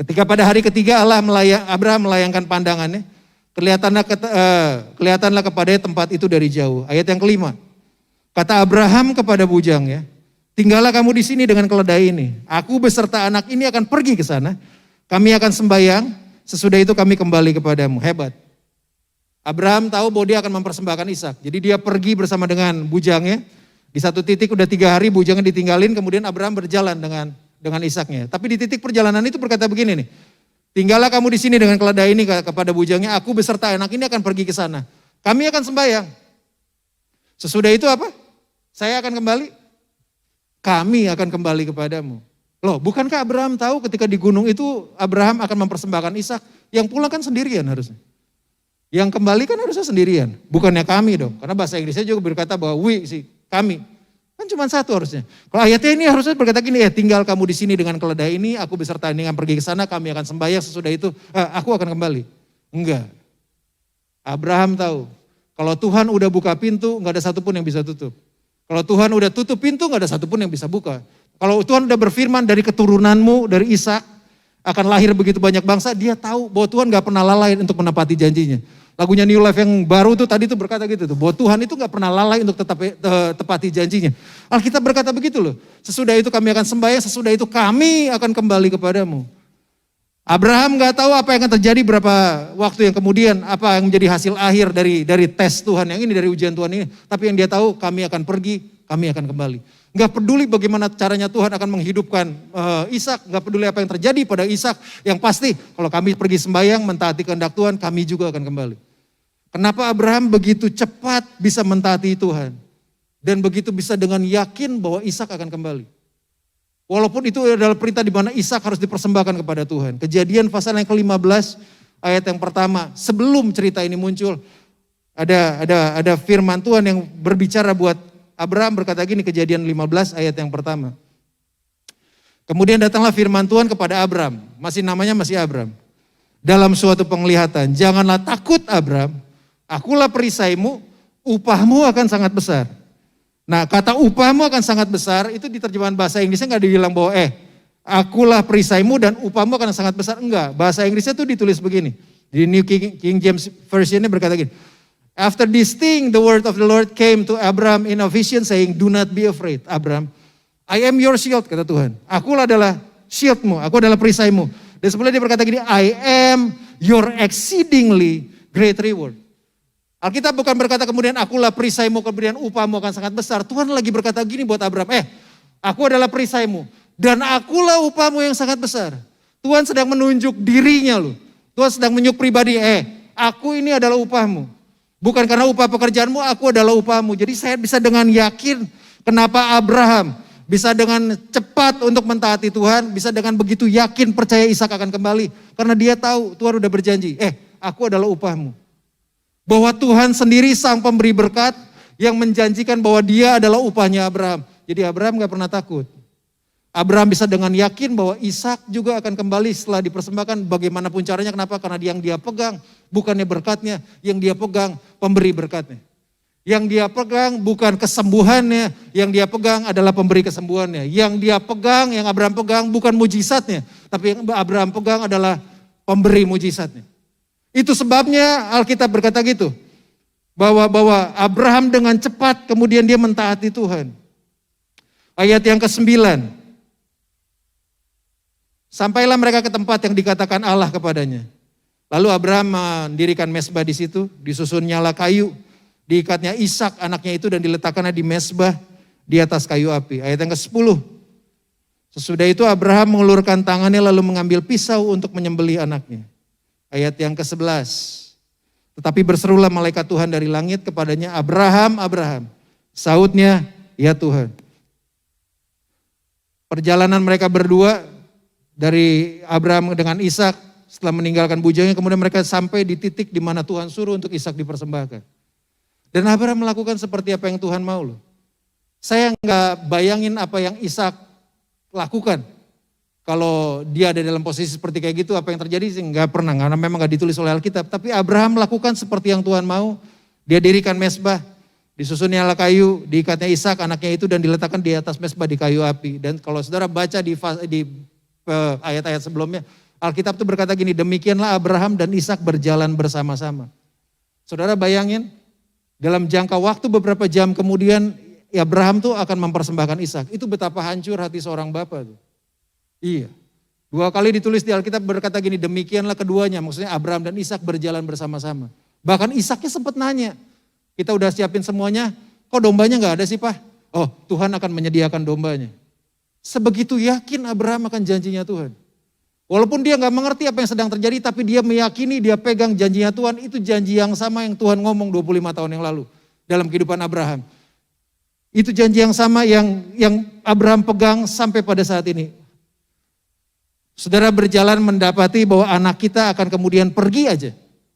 ketika pada hari ketiga Abraham melayangkan pandangannya, kelihatanlah kepada tempat itu dari jauh. Ayat yang kelima, kata Abraham kepada bujangnya, tinggallah kamu di sini dengan keledai ini. Aku beserta anak ini akan pergi ke sana. Kami akan sembahyang, sesudah itu kami kembali kepadamu. Hebat. Abraham tahu bahwa dia akan mempersembahkan Ishak. Jadi dia pergi bersama dengan bujangnya. Di satu titik udah 3 hari bujangnya ditinggalin, kemudian Abraham berjalan dengan Ishaknya. Tapi di titik perjalanan itu berkata begini nih, tinggallah kamu di sini dengan keledai ini kepada bujangnya, aku beserta anak ini akan pergi ke sana. Kami akan sembahyang. Sesudah itu apa? Saya akan kembali. Kami akan kembali kepadamu. Loh, bukankah Abraham tahu ketika di gunung itu Abraham akan mempersembahkan Ishak? Yang pulang kan sendirian harusnya. Yang kembali kan harusnya sendirian, bukannya kami dong. Karena bahasa Inggrisnya juga berkata bahwa kami. Kan cuma satu harusnya. Kalau ayatnya ini harusnya berkata gini, tinggal kamu di sini dengan keledai ini, aku beserta ini akan pergi ke sana, kami akan sembahyang, sesudah itu aku akan kembali. Enggak. Abraham tahu, kalau Tuhan udah buka pintu, enggak ada satupun yang bisa tutup. Kalau Tuhan udah tutup pintu, enggak ada satupun yang bisa buka. Kalau Tuhan udah berfirman dari keturunanmu, dari Ishak, akan lahir begitu banyak bangsa, dia tahu bahwa Tuhan gak pernah lalai untuk menepati janjinya. Lagunya New Life yang baru tuh tadi tuh berkata gitu tuh, bahwa Tuhan itu gak pernah lalai untuk tepati janjinya. Alkitab berkata begitu loh, sesudah itu kami akan sembahyang, sesudah itu kami akan kembali kepadamu. Abraham gak tahu apa yang akan terjadi berapa waktu yang kemudian, apa yang menjadi hasil akhir dari tes Tuhan yang ini, dari ujian Tuhan ini. Tapi yang dia tahu, kami akan pergi, kami akan kembali. Gak peduli bagaimana caranya Tuhan akan menghidupkan Ishak, gak peduli apa yang terjadi pada Ishak. Yang pasti kalau kami pergi sembahyang mentaati kehendak Tuhan, kami juga akan kembali. Kenapa Abraham begitu cepat bisa mentaati Tuhan? Dan begitu bisa dengan yakin bahwa Ishak akan kembali. Walaupun itu adalah perintah di mana Ishak harus dipersembahkan kepada Tuhan. Kejadian pasal yang ke-15 ayat yang pertama, sebelum cerita ini muncul, ada firman Tuhan yang berbicara buat Abraham, berkata gini, Kejadian 15 ayat yang pertama. Kemudian datanglah firman Tuhan kepada Abraham, namanya masih Abraham. Dalam suatu penglihatan, janganlah takut Abraham, akulah perisaimu, upahmu akan sangat besar. Nah, kata upahmu akan sangat besar, itu di terjemahan bahasa Inggrisnya gak dibilang bahwa akulah perisaimu dan upahmu akan sangat besar. Enggak, bahasa Inggrisnya tuh ditulis begini. Di New King James Version-nya berkata gini. After this thing, the word of the Lord came to Abraham in a vision saying, do not be afraid, Abraham. I am your shield, kata Tuhan. Akulah adalah shieldmu, aku adalah perisaimu. Dan sebelumnya dia berkata gini, I am your exceedingly great reward. Alkitab bukan berkata kemudian akulah perisaimu, kemudian upahmu akan sangat besar. Tuhan lagi berkata gini buat Abraham, aku adalah perisaimu dan akulah upahmu yang sangat besar. Tuhan sedang menunjuk dirinya loh. Tuhan sedang menunjuk pribadi, aku ini adalah upahmu. Bukan karena upah pekerjaanmu, aku adalah upahmu. Jadi saya bisa dengan yakin kenapa Abraham bisa dengan cepat untuk mentaati Tuhan, bisa dengan begitu yakin percaya Ishak akan kembali. Karena dia tahu Tuhan udah berjanji, aku adalah upahmu. Bahwa Tuhan sendiri sang pemberi berkat yang menjanjikan bahwa dia adalah upahnya Abraham. Jadi Abraham gak pernah takut. Abraham bisa dengan yakin bahwa Ishak juga akan kembali setelah dipersembahkan bagaimanapun caranya. Kenapa? Karena yang dia pegang bukannya berkatnya, yang dia pegang pemberi berkatnya. Yang dia pegang bukan kesembuhannya, yang dia pegang adalah pemberi kesembuhannya. Yang dia pegang, yang Abraham pegang bukan mujizatnya, tapi yang Abraham pegang adalah pemberi mujizatnya. Itu sebabnya Alkitab berkata gitu, bahwa Abraham dengan cepat kemudian dia mentaati Tuhan. Ayat yang ke-9. Sampailah mereka ke tempat yang dikatakan Allah kepadanya. Lalu Abraham mendirikan mezbah di situ, disusun nyala kayu, diikatnya Ishak anaknya itu dan diletakkannya di mezbah di atas kayu api. Ayat yang ke-10. Sesudah itu Abraham mengulurkan tangannya lalu mengambil pisau untuk menyembelih anaknya. Ayat yang ke-11. Tetapi berserulah malaikat Tuhan dari langit kepadanya, Abraham, Abraham. Sahutnya, ya Tuhan. Perjalanan mereka berdua dari Abraham dengan Ishak setelah meninggalkan bujangnya, kemudian mereka sampai di titik di mana Tuhan suruh untuk Ishak dipersembahkan. Dan Abraham melakukan seperti apa yang Tuhan mau loh. Saya nggak bayangin apa yang Ishak lakukan. Kalau dia ada dalam posisi seperti kayak gitu, apa yang terjadi sih nggak pernah, karena memang nggak ditulis oleh Alkitab. Tapi Abraham melakukan seperti yang Tuhan mau. Dia dirikan mezbah, disusun nyala kayu, diikatnya Ishak anaknya itu dan diletakkan di atas mezbah di kayu api. Dan kalau saudara baca di ayat-ayat sebelumnya, Alkitab itu berkata gini, demikianlah Abraham dan Ishak berjalan bersama-sama. Saudara bayangin, dalam jangka waktu beberapa jam kemudian Abraham tuh akan mempersembahkan Ishak. Itu betapa hancur hati seorang bapak tuh. Iya. 2 kali ditulis di Alkitab berkata gini, demikianlah keduanya. Maksudnya Abraham dan Ishak berjalan bersama-sama. Bahkan Ishaknya sempat nanya, kita udah siapin semuanya, kok dombanya gak ada sih Pak? Oh, Tuhan akan menyediakan dombanya. Sebegitu yakin Abraham akan janjinya Tuhan. Walaupun dia gak mengerti apa yang sedang terjadi, tapi dia meyakini, dia pegang janjinya Tuhan. Itu janji yang sama yang Tuhan ngomong 25 tahun yang lalu dalam kehidupan Abraham. Itu janji yang sama yang Abraham pegang sampai pada saat ini. Saudara berjalan mendapati bahwa anak kita akan kemudian pergi aja.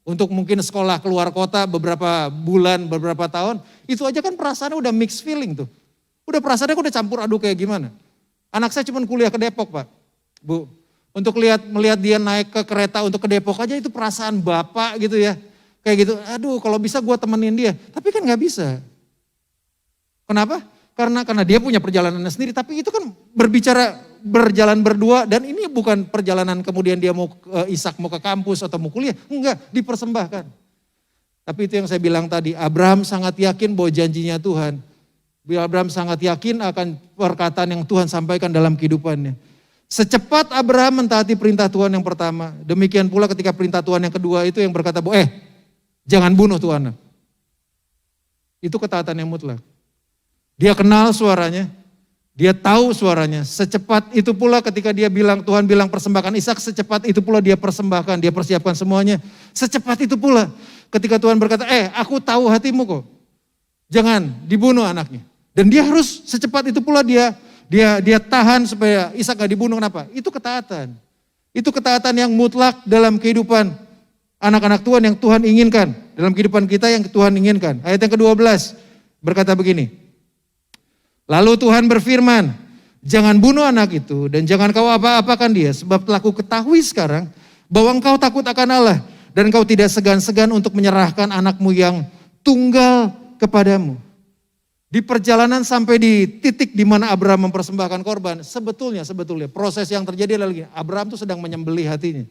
Untuk mungkin sekolah keluar kota beberapa bulan, beberapa tahun. Itu aja kan perasaannya udah mixed feeling tuh. Udah perasaannya udah campur aduk kayak gimana. Anak saya cuma kuliah ke Depok Pak, Bu. Untuk melihat dia naik ke kereta untuk ke Depok aja itu perasaan bapak gitu ya. Kayak gitu, aduh kalau bisa gue temenin dia. Tapi kan gak bisa. Kenapa? Karena dia punya perjalanannya sendiri. Tapi itu kan berjalan berdua. Dan ini bukan perjalanan kemudian dia mau Ishak mau ke kampus atau mau kuliah. Enggak, dipersembahkan. Tapi itu yang saya bilang tadi, Abraham sangat yakin bahwa janjinya Tuhan. Abraham sangat yakin akan perkataan yang Tuhan sampaikan dalam kehidupannya. Secepat Abraham mentaati perintah Tuhan yang pertama, demikian pula ketika perintah Tuhan yang kedua itu yang berkata, jangan bunuh Tuhan. Itu ketaatan yang mutlak. Dia kenal suaranya, dia tahu suaranya. Secepat itu pula ketika Tuhan bilang persembahkan Ishak, secepat itu pula dia persembahkan, dia persiapkan semuanya. Secepat itu pula ketika Tuhan berkata, aku tahu hatimu kok, jangan dibunuh anaknya. Dan dia harus secepat itu pula dia tahan supaya Ishak gak dibunuh. Kenapa? Itu ketaatan. Itu ketaatan yang mutlak dalam kehidupan anak-anak Tuhan yang Tuhan inginkan. Dalam kehidupan kita yang Tuhan inginkan. Ayat yang ke-12 berkata begini. Lalu Tuhan berfirman, jangan bunuh anak itu dan jangan kau apa-apakan dia. Sebab telah ku ketahui sekarang bahwa engkau takut akan Allah. Dan engkau tidak segan-segan untuk menyerahkan anakmu yang tunggal kepadamu. Di perjalanan sampai di titik di mana Abraham mempersembahkan korban, sebetulnya proses yang terjadi adalah gini, Abraham itu sedang menyembelih hatinya.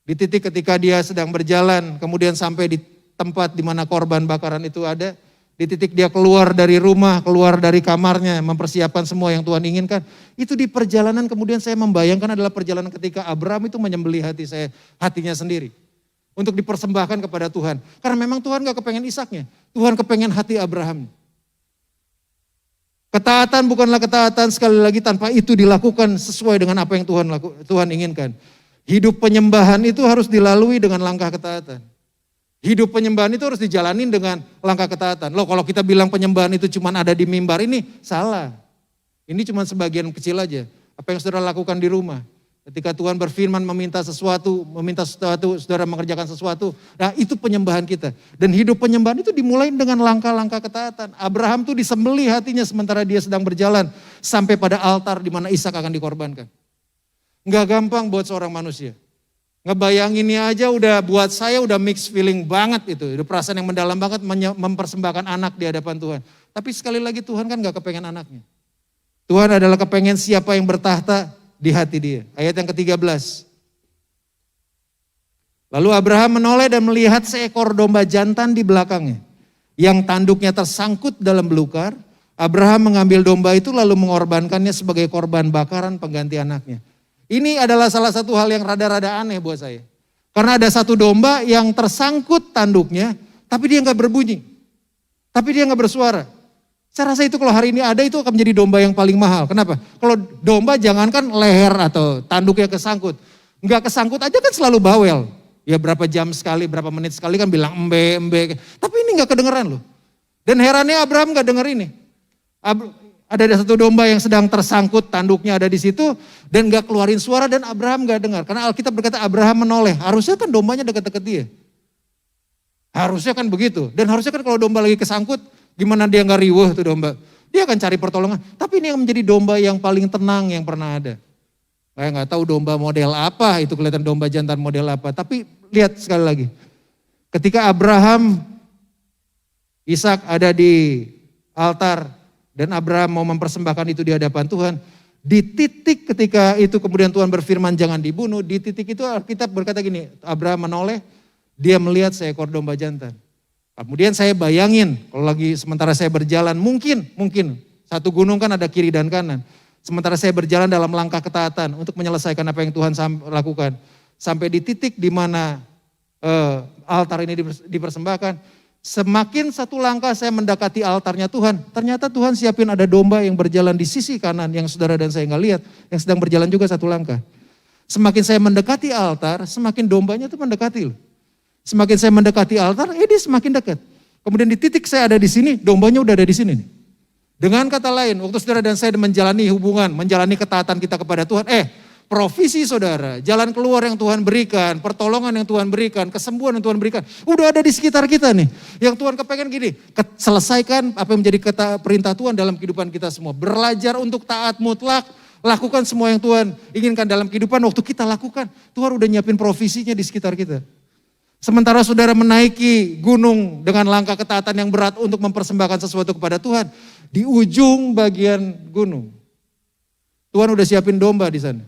Di titik ketika dia sedang berjalan, kemudian sampai di tempat di mana korban bakaran itu ada, di titik dia keluar dari rumah, keluar dari kamarnya, mempersiapkan semua yang Tuhan inginkan, itu di perjalanan kemudian saya membayangkan adalah perjalanan ketika Abraham itu menyembelih hatinya sendiri. Untuk dipersembahkan kepada Tuhan. Karena memang Tuhan gak kepengen Ishaknya, Tuhan kepengen hati Abraham. Ketaatan bukanlah ketaatan sekali lagi tanpa itu dilakukan sesuai dengan apa yang Tuhan inginkan. Hidup penyembahan itu harus dilalui dengan langkah ketaatan. Hidup penyembahan itu harus dijalanin dengan langkah ketaatan. Loh kalau kita bilang penyembahan itu cuma ada di mimbar ini, salah. Ini cuma sebagian kecil aja. Apa yang saudara lakukan di rumah. Ketika Tuhan berfirman meminta sesuatu, saudara mengerjakan sesuatu. Nah itu penyembahan kita. Dan hidup penyembahan itu dimulai dengan langkah-langkah ketaatan. Abraham tuh disembelih hatinya sementara dia sedang berjalan. Sampai pada altar di mana Ishak akan dikorbankan. Enggak gampang buat seorang manusia. Ngebayanginnya aja buat saya udah mixed feeling banget itu. Udah perasaan yang mendalam banget mempersembahkan anak di hadapan Tuhan. Tapi sekali lagi Tuhan kan gak kepengen anaknya. Tuhan adalah kepengen siapa yang bertahta di hati dia. Ayat yang ke-13. Lalu Abraham menoleh dan melihat seekor domba jantan di belakangnya. Yang tanduknya tersangkut dalam belukar. Abraham mengambil domba itu lalu mengorbankannya sebagai korban bakaran pengganti anaknya. Ini adalah salah satu hal yang rada-rada aneh buat saya. Karena ada satu domba yang tersangkut tanduknya, tapi dia gak berbunyi. Tapi dia gak bersuara. Saya rasa itu kalau hari ini ada itu akan menjadi domba yang paling mahal. Kenapa? Kalau domba jangankan leher atau tanduknya kesangkut. Enggak kesangkut aja kan selalu bawel. Ya berapa jam sekali, berapa menit sekali kan bilang embe. Tapi ini gak kedengeran loh. Dan herannya Abraham gak denger ini. Ada satu domba yang sedang tersangkut, tanduknya ada di situ. Dan gak keluarin suara dan Abraham gak dengar. Karena Alkitab berkata Abraham menoleh. Harusnya kan dombanya deket-deket dia. Harusnya kan begitu. Dan harusnya kan kalau domba lagi kesangkut, gimana dia gak riweuh tuh domba. Dia akan cari pertolongan. Tapi ini yang menjadi domba yang paling tenang yang pernah ada. Saya nggak tahu domba model apa, itu kelihatan domba jantan model apa. Tapi lihat sekali lagi. Ketika Abraham, Ishak ada di altar dan Abraham mau mempersembahkan itu di hadapan Tuhan. Di titik ketika itu kemudian Tuhan berfirman jangan dibunuh. Di titik itu Alkitab berkata gini, Abraham menoleh, dia melihat seekor domba jantan. Kemudian saya bayangin kalau lagi sementara saya berjalan mungkin satu gunung kan ada kiri dan kanan. Sementara saya berjalan dalam langkah ketaatan untuk menyelesaikan apa yang Tuhan lakukan. Sampai di titik di mana altar ini dipersembahkan. Semakin satu langkah saya mendekati altarnya Tuhan. Ternyata Tuhan siapin ada domba yang berjalan di sisi kanan yang saudara dan saya nggak lihat. Yang sedang berjalan juga satu langkah. Semakin saya mendekati altar, semakin dombanya itu mendekati loh. Semakin saya mendekati altar, dia semakin dekat. Kemudian di titik saya ada di sini, dombanya udah ada di sini nih. Dengan kata lain, waktu saudara dan saya menjalani hubungan, menjalani ketaatan kita kepada Tuhan, provisi saudara, jalan keluar yang Tuhan berikan, pertolongan yang Tuhan berikan, kesembuhan yang Tuhan berikan, udah ada di sekitar kita nih. Yang Tuhan kepengen gini, selesaikan apa yang menjadi perintah Tuhan dalam kehidupan kita semua. Belajar untuk taat mutlak, lakukan semua yang Tuhan inginkan dalam kehidupan, waktu kita lakukan, Tuhan udah nyiapin provisinya di sekitar kita. Sementara saudara menaiki gunung dengan langkah ketaatan yang berat untuk mempersembahkan sesuatu kepada Tuhan. Di ujung bagian gunung. Tuhan udah siapin domba di sana.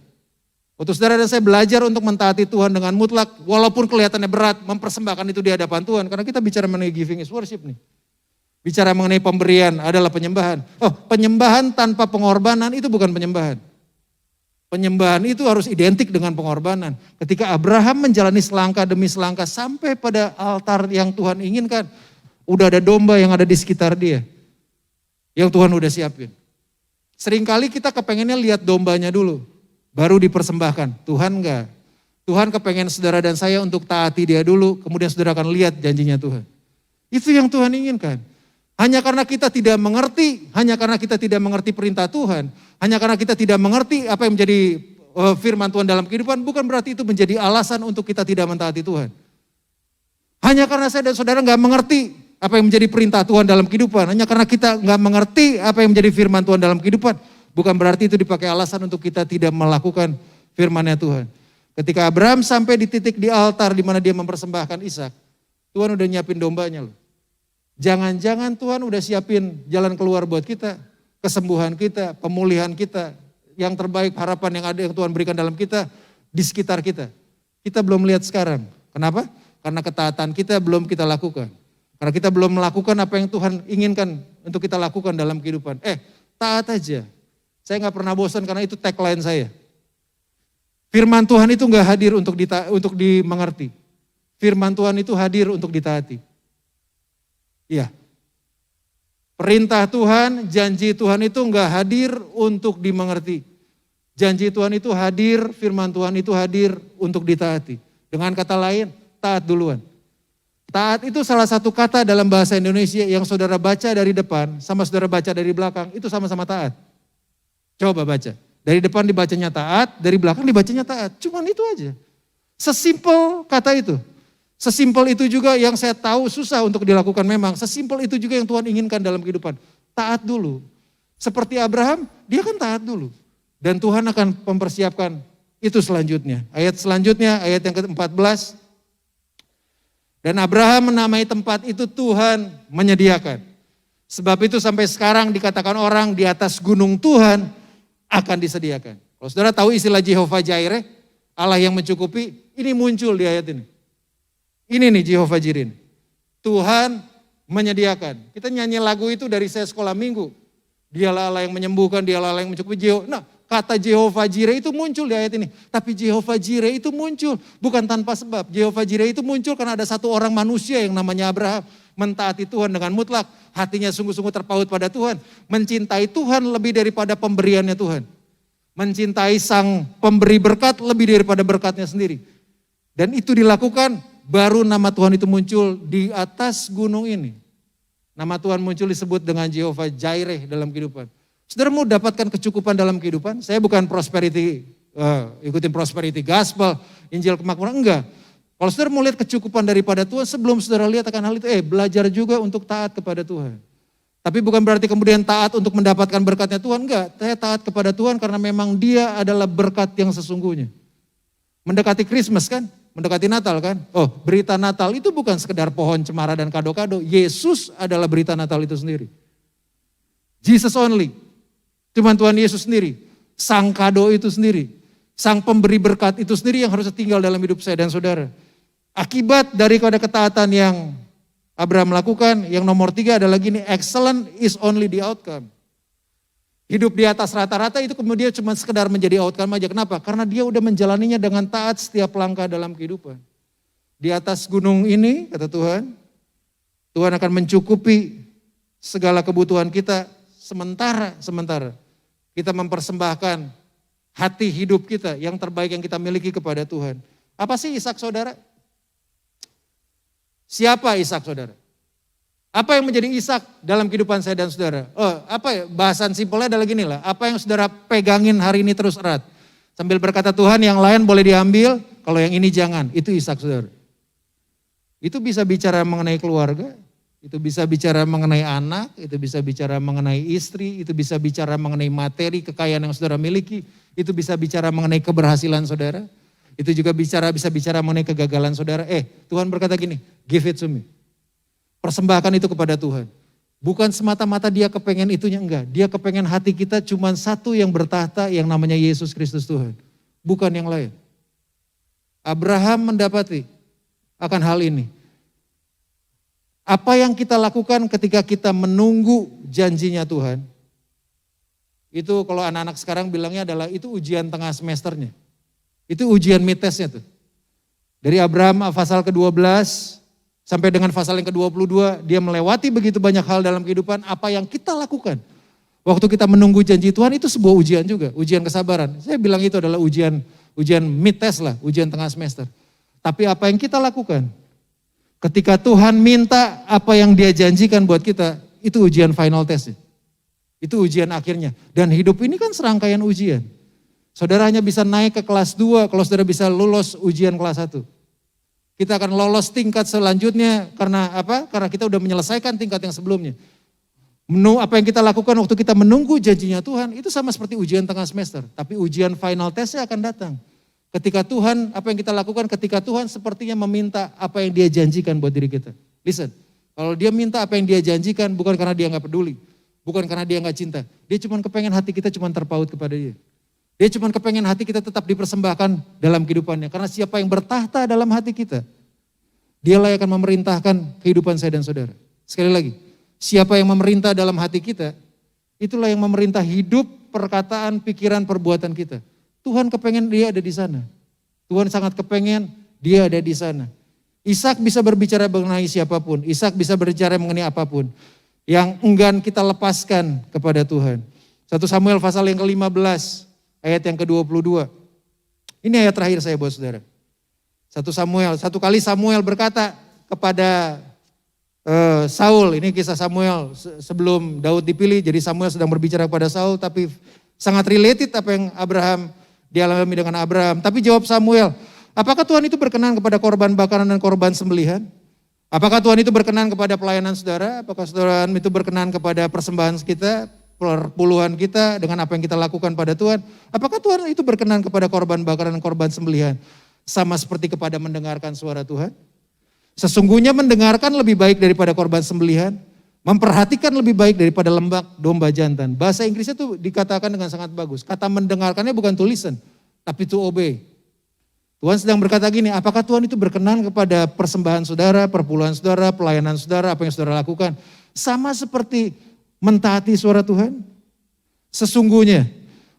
Waktu saudara dan saya belajar untuk mentaati Tuhan dengan mutlak. Walaupun kelihatannya berat mempersembahkan itu di hadapan Tuhan. Karena kita bicara mengenai giving is worship nih. Bicara mengenai pemberian adalah penyembahan. Penyembahan tanpa pengorbanan itu bukan penyembahan. Penyembahan itu harus identik dengan pengorbanan. Ketika Abraham menjalani selangkah demi selangkah sampai pada altar yang Tuhan inginkan. Udah ada domba yang ada di sekitar dia. Yang Tuhan udah siapin. Seringkali kita kepengennya lihat dombanya dulu. Baru dipersembahkan. Tuhan enggak. Tuhan kepengen saudara dan saya untuk taati dia dulu. Kemudian saudara akan lihat janjinya Tuhan. Itu yang Tuhan inginkan. Hanya karena kita tidak mengerti, hanya karena kita tidak mengerti perintah Tuhan, hanya karena kita tidak mengerti apa yang menjadi firman Tuhan dalam kehidupan, bukan berarti itu menjadi alasan untuk kita tidak mentaati Tuhan. Hanya karena saya dan saudara nggak mengerti apa yang menjadi perintah Tuhan dalam kehidupan, hanya karena kita nggak mengerti apa yang menjadi firman Tuhan dalam kehidupan, bukan berarti itu dipakai alasan untuk kita tidak melakukan firman-Nya Tuhan. Ketika Abraham sampai di titik di altar di mana dia mempersembahkan Ishak, Tuhan udah nyiapin dombanya loh. Jangan-jangan Tuhan udah siapin jalan keluar buat kita, kesembuhan kita, pemulihan kita, yang terbaik harapan yang ada yang Tuhan berikan dalam kita, di sekitar kita. Kita belum lihat sekarang. Kenapa? Karena ketaatan kita belum kita lakukan. Karena kita belum melakukan apa yang Tuhan inginkan untuk kita lakukan dalam kehidupan. Taat aja. Saya gak pernah bosan karena itu tagline saya. Firman Tuhan itu gak hadir untuk dimengerti. Firman Tuhan itu hadir untuk ditaati. Iya. Perintah Tuhan, janji Tuhan itu enggak hadir untuk dimengerti. Janji Tuhan itu hadir, firman Tuhan itu hadir untuk ditaati. Dengan kata lain, taat duluan. Taat itu salah satu kata dalam bahasa Indonesia yang saudara baca dari depan sama saudara baca dari belakang, itu sama-sama taat. Coba baca. Dari depan dibacanya taat, dari belakang dibacanya taat. Cuman itu aja. Sesimpel kata itu. Sesimpel itu juga yang saya tahu susah untuk dilakukan memang. Sesimpel itu juga yang Tuhan inginkan dalam kehidupan. Taat dulu. Seperti Abraham, dia kan taat dulu. Dan Tuhan akan mempersiapkan itu selanjutnya. Ayat selanjutnya, ayat yang ke-14. Dan Abraham menamai tempat itu Tuhan menyediakan. Sebab itu sampai sekarang dikatakan orang di atas gunung Tuhan akan disediakan. Kalau saudara tahu istilah Jehovah Jireh, Allah yang mencukupi, ini muncul di ayat ini. Ini nih Jehovah Jireh. Tuhan menyediakan. Kita nyanyi lagu itu dari saya sekolah minggu. Dialah Allah yang menyembuhkan, dialah Allah yang mencukupi. Nah, kata Jehovah Jireh itu muncul di ayat ini. Tapi Jehovah Jireh itu muncul bukan tanpa sebab. Jehovah Jireh itu muncul karena ada satu orang manusia yang namanya Abraham. Mentaati Tuhan dengan mutlak. Hatinya sungguh-sungguh terpaut pada Tuhan. Mencintai Tuhan lebih daripada pemberiannya Tuhan. Mencintai sang pemberi berkat lebih daripada berkatnya sendiri. Dan itu dilakukan, baru nama Tuhan itu muncul di atas gunung ini. Nama Tuhan muncul disebut dengan Jehovah Jireh dalam kehidupan. Saudara mau dapatkan kecukupan dalam kehidupan? Saya bukan ikutin prosperity gospel, Injil kemakmuran, enggak. Kalau saudara mau lihat kecukupan daripada Tuhan, sebelum saudara lihat akan hal itu, belajar juga untuk taat kepada Tuhan. Tapi bukan berarti kemudian taat untuk mendapatkan berkatnya Tuhan, enggak. Saya taat kepada Tuhan karena memang Dia adalah berkat yang sesungguhnya. Mendekati Christmas kan, mendekati Natal kan. Oh, berita Natal itu bukan sekedar pohon cemara dan kado-kado. Yesus adalah berita Natal itu sendiri. Jesus only. Cuman Tuhan Yesus sendiri. Sang kado itu sendiri. Sang pemberi berkat itu sendiri yang harus tinggal dalam hidup saya dan saudara. Akibat daripada ketaatan yang Abraham lakukan, yang nomor 3 adalah gini, excellent is only the outcome. Hidup di atas rata-rata itu kemudian cuma sekedar menjadi outcome aja. Kenapa? Karena dia udah menjalaninya dengan taat setiap langkah dalam kehidupan. Di atas gunung ini, kata Tuhan, Tuhan akan mencukupi segala kebutuhan kita sementara kita mempersembahkan hati hidup kita yang terbaik yang kita miliki kepada Tuhan. Apa sih Ishak saudara? Siapa Ishak saudara? Apa yang menjadi Ishak dalam kehidupan saya dan saudara? Bahasan simpelnya adalah gini lah. Apa yang saudara pegangin hari ini terus erat. Sambil berkata Tuhan yang lain boleh diambil, kalau yang ini jangan. Itu Ishak saudara. Itu bisa bicara mengenai keluarga, itu bisa bicara mengenai anak, itu bisa bicara mengenai istri, itu bisa bicara mengenai materi, kekayaan yang saudara miliki, itu bisa bicara mengenai keberhasilan saudara. Itu juga bisa bicara mengenai kegagalan saudara. Tuhan berkata gini, give it to me. Persembahkan itu kepada Tuhan. Bukan semata-mata dia kepengen itunya, enggak. Dia kepengen hati kita cuma satu yang bertahta yang namanya Yesus Kristus Tuhan. Bukan yang lain. Abraham mendapati akan hal ini. Apa yang kita lakukan ketika kita menunggu janjinya Tuhan. Itu kalau anak-anak sekarang bilangnya adalah itu ujian tengah semesternya. Itu ujian midtestnya tuh. Dari Abraham pasal ke-12 sampai dengan pasal yang ke-22 dia melewati begitu banyak hal dalam kehidupan. Apa yang kita lakukan waktu kita menunggu janji Tuhan itu sebuah ujian juga. Ujian kesabaran. Saya bilang itu adalah ujian midtest lah, ujian tengah semester. Tapi apa yang kita lakukan ketika Tuhan minta apa yang dia janjikan buat kita, itu ujian final test. Itu ujian akhirnya. Dan hidup ini kan serangkaian ujian. Saudara hanya bisa naik ke kelas 2 kalau saudara bisa lulus ujian kelas 1. Kita akan lolos tingkat selanjutnya karena apa? Karena kita udah menyelesaikan tingkat yang sebelumnya. Apa yang kita lakukan waktu kita menunggu janjinya Tuhan, itu sama seperti ujian tengah semester. Tapi ujian final testnya akan datang. Ketika Tuhan, apa yang kita lakukan ketika Tuhan sepertinya meminta apa yang dia janjikan buat diri kita. Listen, kalau dia minta apa yang dia janjikan bukan karena dia gak peduli. Bukan karena dia gak cinta. Dia cuma kepengen hati kita cuma terpaut kepada dia. Dia cuma kepengen hati kita tetap dipersembahkan dalam kehidupannya. Karena siapa yang bertahta dalam hati kita, dialah yang akan memerintahkan kehidupan saya dan saudara. Sekali lagi, siapa yang memerintah dalam hati kita, itulah yang memerintah hidup, perkataan, pikiran, perbuatan kita. Tuhan kepengen dia ada di sana. Tuhan sangat kepengen dia ada di sana. Ishak bisa berbicara mengenai siapapun. Ishak bisa berbicara mengenai apapun. Yang enggan kita lepaskan kepada Tuhan. 1 Samuel pasal yang ke-15, ayat yang ke-22. Ini ayat terakhir saya buat saudara. Satu kali Samuel berkata kepada Saul, ini kisah Samuel sebelum Daud dipilih, jadi Samuel sedang berbicara kepada Saul, tapi sangat related apa yang dialami dengan Abraham. Tapi jawab Samuel, apakah Tuhan itu berkenan kepada korban bakaran dan korban sembelihan? Apakah Tuhan itu berkenan kepada pelayanan saudara? Apakah Tuhan itu berkenan kepada persembahan kita, perpuluhan kita dengan apa yang kita lakukan pada Tuhan? Apakah Tuhan itu berkenan kepada korban bakaran dan korban sembelihan? Sama seperti kepada mendengarkan suara Tuhan? Sesungguhnya mendengarkan lebih baik daripada korban sembelihan, memperhatikan lebih baik daripada lembak domba jantan. Bahasa Inggrisnya tuh dikatakan dengan sangat bagus. Kata mendengarkannya bukan to listen, tapi to obey. Tuhan sedang berkata gini, apakah Tuhan itu berkenan kepada persembahan saudara, perpuluhan saudara, pelayanan saudara, apa yang saudara lakukan? Sama seperti mentaati suara Tuhan. Sesungguhnya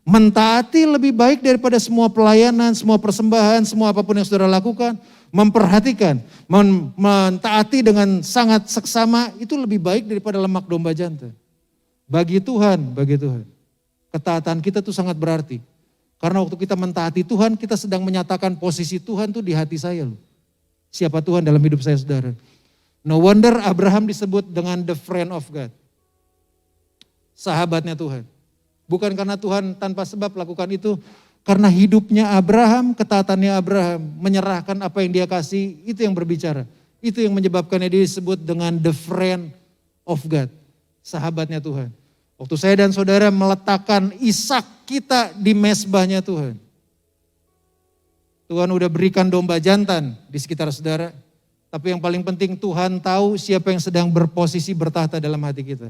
mentaati lebih baik daripada semua pelayanan, semua persembahan, semua apapun yang saudara lakukan. Memperhatikan, mentaati dengan sangat seksama itu lebih baik daripada lemak domba jantan. Bagi Tuhan, ketaatan kita itu sangat berarti. Karena waktu kita mentaati Tuhan, kita sedang menyatakan posisi Tuhan tuh di hati saya loh. Siapa Tuhan dalam hidup saya, saudara. No wonder Abraham disebut dengan the friend of God. Sahabatnya Tuhan. Bukan karena Tuhan tanpa sebab lakukan itu, karena hidupnya Abraham, ketaatannya Abraham, menyerahkan apa yang dia kasih, itu yang berbicara. Itu yang menyebabkannya dia disebut dengan the friend of God. Sahabatnya Tuhan. Waktu saya dan saudara meletakkan Ishak kita di mezbahnya Tuhan. Tuhan udah berikan domba jantan di sekitar saudara. Tapi yang paling penting Tuhan tahu siapa yang sedang berposisi bertahta dalam hati kita.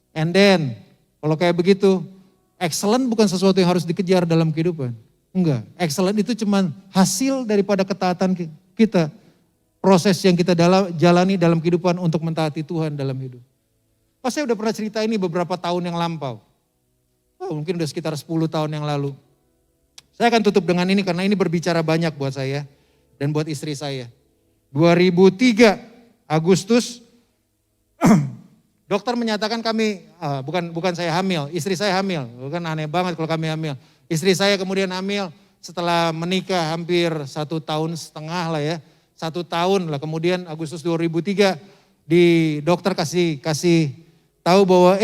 And then, kalau kayak begitu, excellent bukan sesuatu yang harus dikejar dalam kehidupan. Enggak, excellent itu cuma hasil daripada ketaatan kita. Proses yang kita jalani dalam kehidupan untuk mentaati Tuhan dalam hidup. Pas saya udah pernah cerita ini beberapa tahun yang lampau. Mungkin udah sekitar 10 tahun yang lalu. Saya akan tutup dengan ini karena ini berbicara banyak buat saya dan buat istri saya. 2003 Agustus, dokter menyatakan kami, bukan saya hamil, istri saya hamil. Bukan aneh banget kalau kami hamil. Istri saya kemudian hamil setelah menikah hampir 1,5 tahun lah ya. 1 tahun lah kemudian Agustus 2003 di dokter kasih tahu bahwa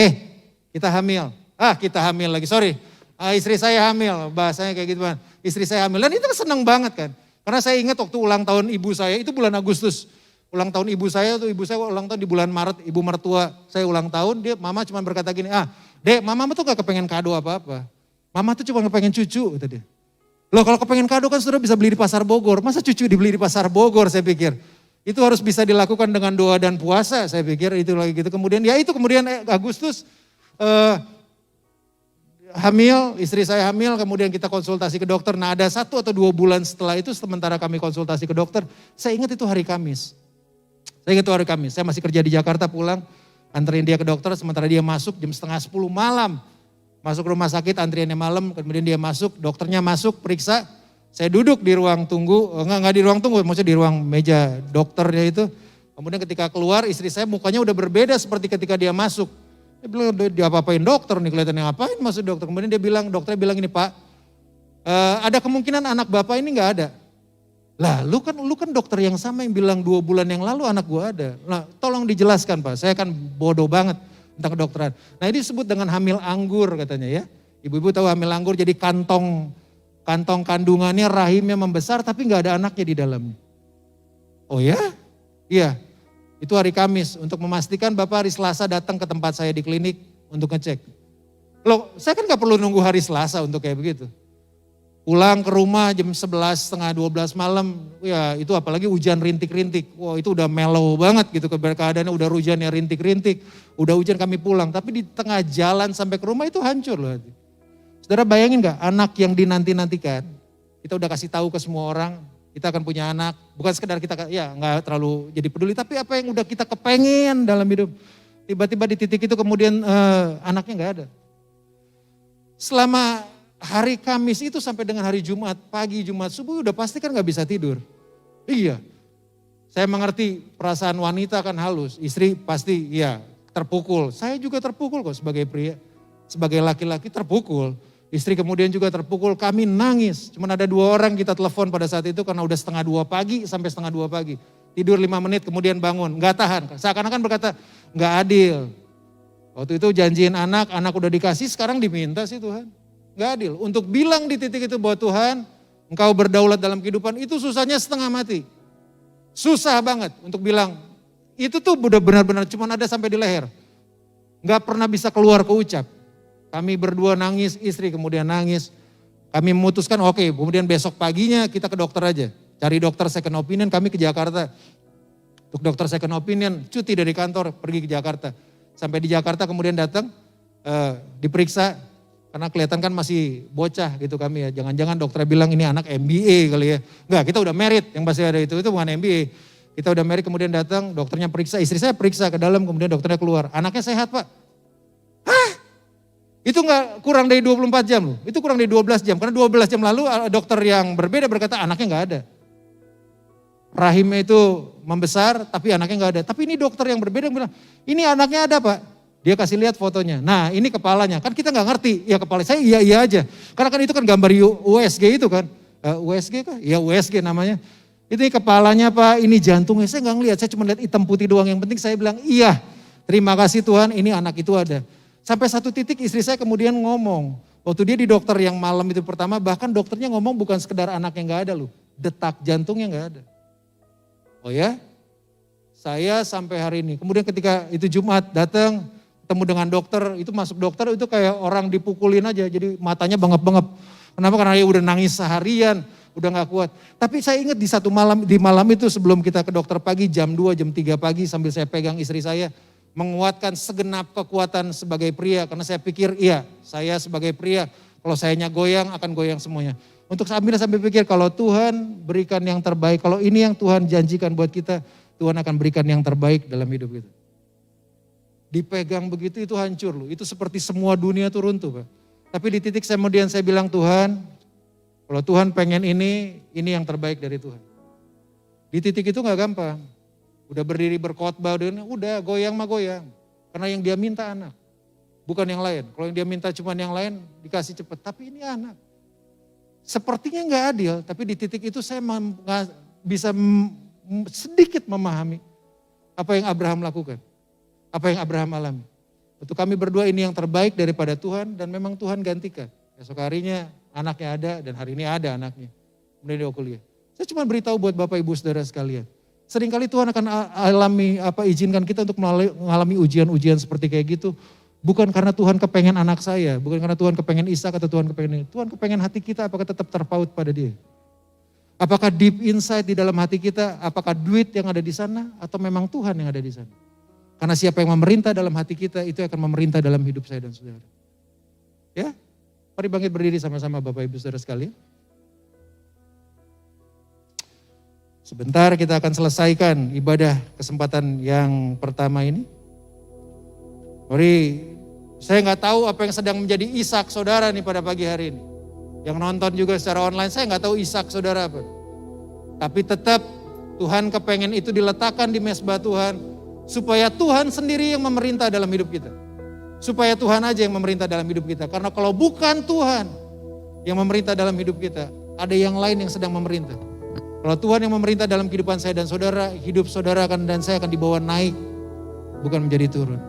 kita hamil. Kita hamil lagi, sorry. Istri saya hamil, bahasanya kayak gitu kan. Istri saya hamil dan itu senang banget kan. Karena saya ingat waktu ulang tahun ibu saya itu bulan Agustus. Ulang tahun ibu saya ulang tahun di bulan Maret, ibu mertua saya ulang tahun, mama cuma berkata gini, Dek, mama tuh gak kepengen kado apa-apa. Mama tuh cuma kepengen cucu, kata dia. Loh kalau kepengen kado kan sudah bisa beli di pasar Bogor, masa cucu dibeli di pasar Bogor saya pikir. Itu harus bisa dilakukan dengan doa dan puasa saya pikir itu lagi gitu. Kemudian Agustus hamil, istri saya hamil, kemudian kita konsultasi ke dokter. Nah ada 1 atau 2 bulan setelah itu sementara kami konsultasi ke dokter, saya ingat itu hari Kamis. Saya masih kerja di Jakarta pulang, anterin dia ke dokter, sementara dia masuk jam 9:30 malam. Masuk rumah sakit, antriannya malam, kemudian dia masuk, dokternya masuk, periksa. Saya duduk di ruang tunggu, enggak di ruang tunggu, maksudnya di ruang meja dokternya itu. Kemudian ketika keluar, istri saya mukanya udah berbeda seperti ketika dia masuk. Dia bilang, dia apa-apain dokter nih, kelihatannya ngapain masuk dokter. Kemudian dokternya bilang ini, Pak, ada kemungkinan anak Bapak ini enggak ada. Lah lu kan dokter yang sama yang bilang 2 bulan yang lalu anak gua ada. Nah tolong dijelaskan Pak, saya kan bodoh banget tentang kedokteran. Nah ini disebut dengan hamil anggur katanya ya. Ibu-ibu tahu hamil anggur jadi kantong kandungannya, rahimnya membesar tapi gak ada anaknya di dalamnya. Oh ya? Iya. Itu hari Kamis untuk memastikan Bapak hari Selasa datang ke tempat saya di klinik untuk ngecek. Loh saya kan gak perlu nunggu hari Selasa untuk kayak begitu. Pulang ke rumah jam 11, setengah 12 malam, ya itu apalagi hujan rintik-rintik. Wah itu udah mellow banget gitu keadaannya, udah hujannya rintik-rintik. Udah hujan kami pulang, tapi di tengah jalan sampai ke rumah itu hancur loh. Saudara bayangin gak anak yang dinanti-nantikan, kita udah kasih tahu ke semua orang, kita akan punya anak. Bukan sekedar kita ya gak terlalu jadi peduli, tapi apa yang udah kita kepengen dalam hidup. Tiba-tiba di titik itu kemudian anaknya gak ada. Selama hari Kamis itu sampai dengan hari Jumat, pagi Jumat subuh udah pasti kan gak bisa tidur. Iya, saya mengerti perasaan wanita kan halus, istri pasti ya terpukul. Saya juga terpukul kok sebagai pria, sebagai laki-laki terpukul. Istri kemudian juga terpukul, kami nangis. Cuman ada 2 orang kita telepon pada saat itu karena udah 1:30 pagi sampai 1:30 pagi. Tidur 5 menit kemudian bangun, gak tahan. Seakan-akan berkata gak adil. Waktu itu janjiin anak udah dikasih sekarang diminta sih Tuhan. Gak adil. Untuk bilang di titik itu bahwa Tuhan, engkau berdaulat dalam kehidupan, itu susahnya setengah mati. Susah banget untuk bilang, itu tuh udah benar-benar cuma ada sampai di leher. Gak pernah bisa keluar ke ucap. Kami berdua nangis, istri kemudian nangis. Kami memutuskan oke, kemudian besok paginya kita ke dokter aja. Cari dokter second opinion, kami ke Jakarta. Untuk dokter second opinion, cuti dari kantor, pergi ke Jakarta. Sampai di Jakarta kemudian datang, diperiksa. Karena kelihatan kan masih bocah gitu kami ya. Jangan-jangan dokter bilang ini anak MBA kali ya. Enggak, kita udah merit yang pasti ada itu bukan MBA. Kita udah merit kemudian datang, dokternya periksa, istri saya periksa ke dalam kemudian dokternya keluar. Anaknya sehat Pak. Hah? Itu enggak kurang dari 24 jam loh. Itu kurang dari 12 jam. Karena 12 jam lalu dokter yang berbeda berkata anaknya enggak ada. Rahimnya itu membesar tapi anaknya enggak ada. Tapi ini dokter yang berbeda bilang, ini anaknya ada Pak. Dia kasih lihat fotonya. Nah ini kepalanya, kan kita nggak ngerti. Ya kepala saya iya aja. Karena kan itu kan gambar USG itu kan. USG kah? Ya USG namanya. Itu kepalanya Pak, ini jantungnya. Saya nggak ngeliat, saya cuma lihat hitam putih doang. Yang penting saya bilang iya. Terima kasih Tuhan, ini anak itu ada. Sampai satu titik istri saya kemudian ngomong. Waktu dia di dokter yang malam itu pertama, bahkan dokternya ngomong bukan sekedar anak yang gak ada loh. Detak jantungnya gak ada. Oh ya? Saya sampai hari ini. Kemudian ketika itu Jumat datang, ketemu dengan dokter, itu masuk dokter itu kayak orang dipukulin aja. Jadi matanya bengep-bengep. Kenapa? Karena dia udah nangis seharian, udah gak kuat. Tapi saya ingat di malam itu sebelum kita ke dokter pagi, jam 2, jam 3 pagi sambil saya pegang istri saya, menguatkan segenap kekuatan sebagai pria. Karena saya pikir iya, saya sebagai pria kalau sayanya goyang akan goyang semuanya. Untuk sambil pikir kalau Tuhan berikan yang terbaik, kalau ini yang Tuhan janjikan buat kita, Tuhan akan berikan yang terbaik dalam hidup kita. Dipegang begitu itu hancur loh, itu seperti semua dunia tuh runtuh Pak. Tapi di titik kemudian saya bilang Tuhan, kalau Tuhan pengen ini yang terbaik dari Tuhan. Di titik itu gak gampang. Udah berdiri berkhotbah, udah goyang mah goyang. Karena yang dia minta anak, bukan yang lain. Kalau yang dia minta cuma yang lain dikasih cepat, tapi ini anak. Sepertinya gak adil, tapi di titik itu saya bisa sedikit memahami apa yang Abraham lakukan. Apa yang Abraham alami. Untuk kami berdua ini yang terbaik daripada Tuhan dan memang Tuhan gantikan. Esok harinya anaknya ada dan hari ini ada anaknya. Kemudian dia kuliah. Saya cuma beritahu buat Bapak Ibu Saudara sekalian. Seringkali Tuhan akan izinkan kita untuk mengalami ujian-ujian seperti kayak gitu. Bukan karena Tuhan kepengen anak saya, bukan karena Tuhan kepengen Ishak atau Tuhan kepengen ini. Tuhan kepengen hati kita apakah tetap terpaut pada dia. Apakah deep inside di dalam hati kita, apakah duit yang ada di sana atau memang Tuhan yang ada di sana. Karena siapa yang memerintah dalam hati kita itu akan memerintah dalam hidup saya dan saudara. Ya, mari bangkit berdiri sama-sama Bapak Ibu Saudara sekalian. Sebentar kita akan selesaikan ibadah kesempatan yang pertama ini. Mari, saya nggak tahu apa yang sedang menjadi Ishak saudara nih pada pagi hari ini. Yang nonton juga secara online, saya nggak tahu Ishak saudara apa. Tapi tetap Tuhan kepengen itu diletakkan di mezbah Tuhan. Supaya Tuhan sendiri yang memerintah dalam hidup kita. Supaya Tuhan aja yang memerintah dalam hidup kita. Karena kalau bukan Tuhan yang memerintah dalam hidup kita, ada yang lain yang sedang memerintah. Kalau Tuhan yang memerintah dalam kehidupan saya dan saudara, hidup saudara dan saya akan dibawa naik, bukan menjadi turun.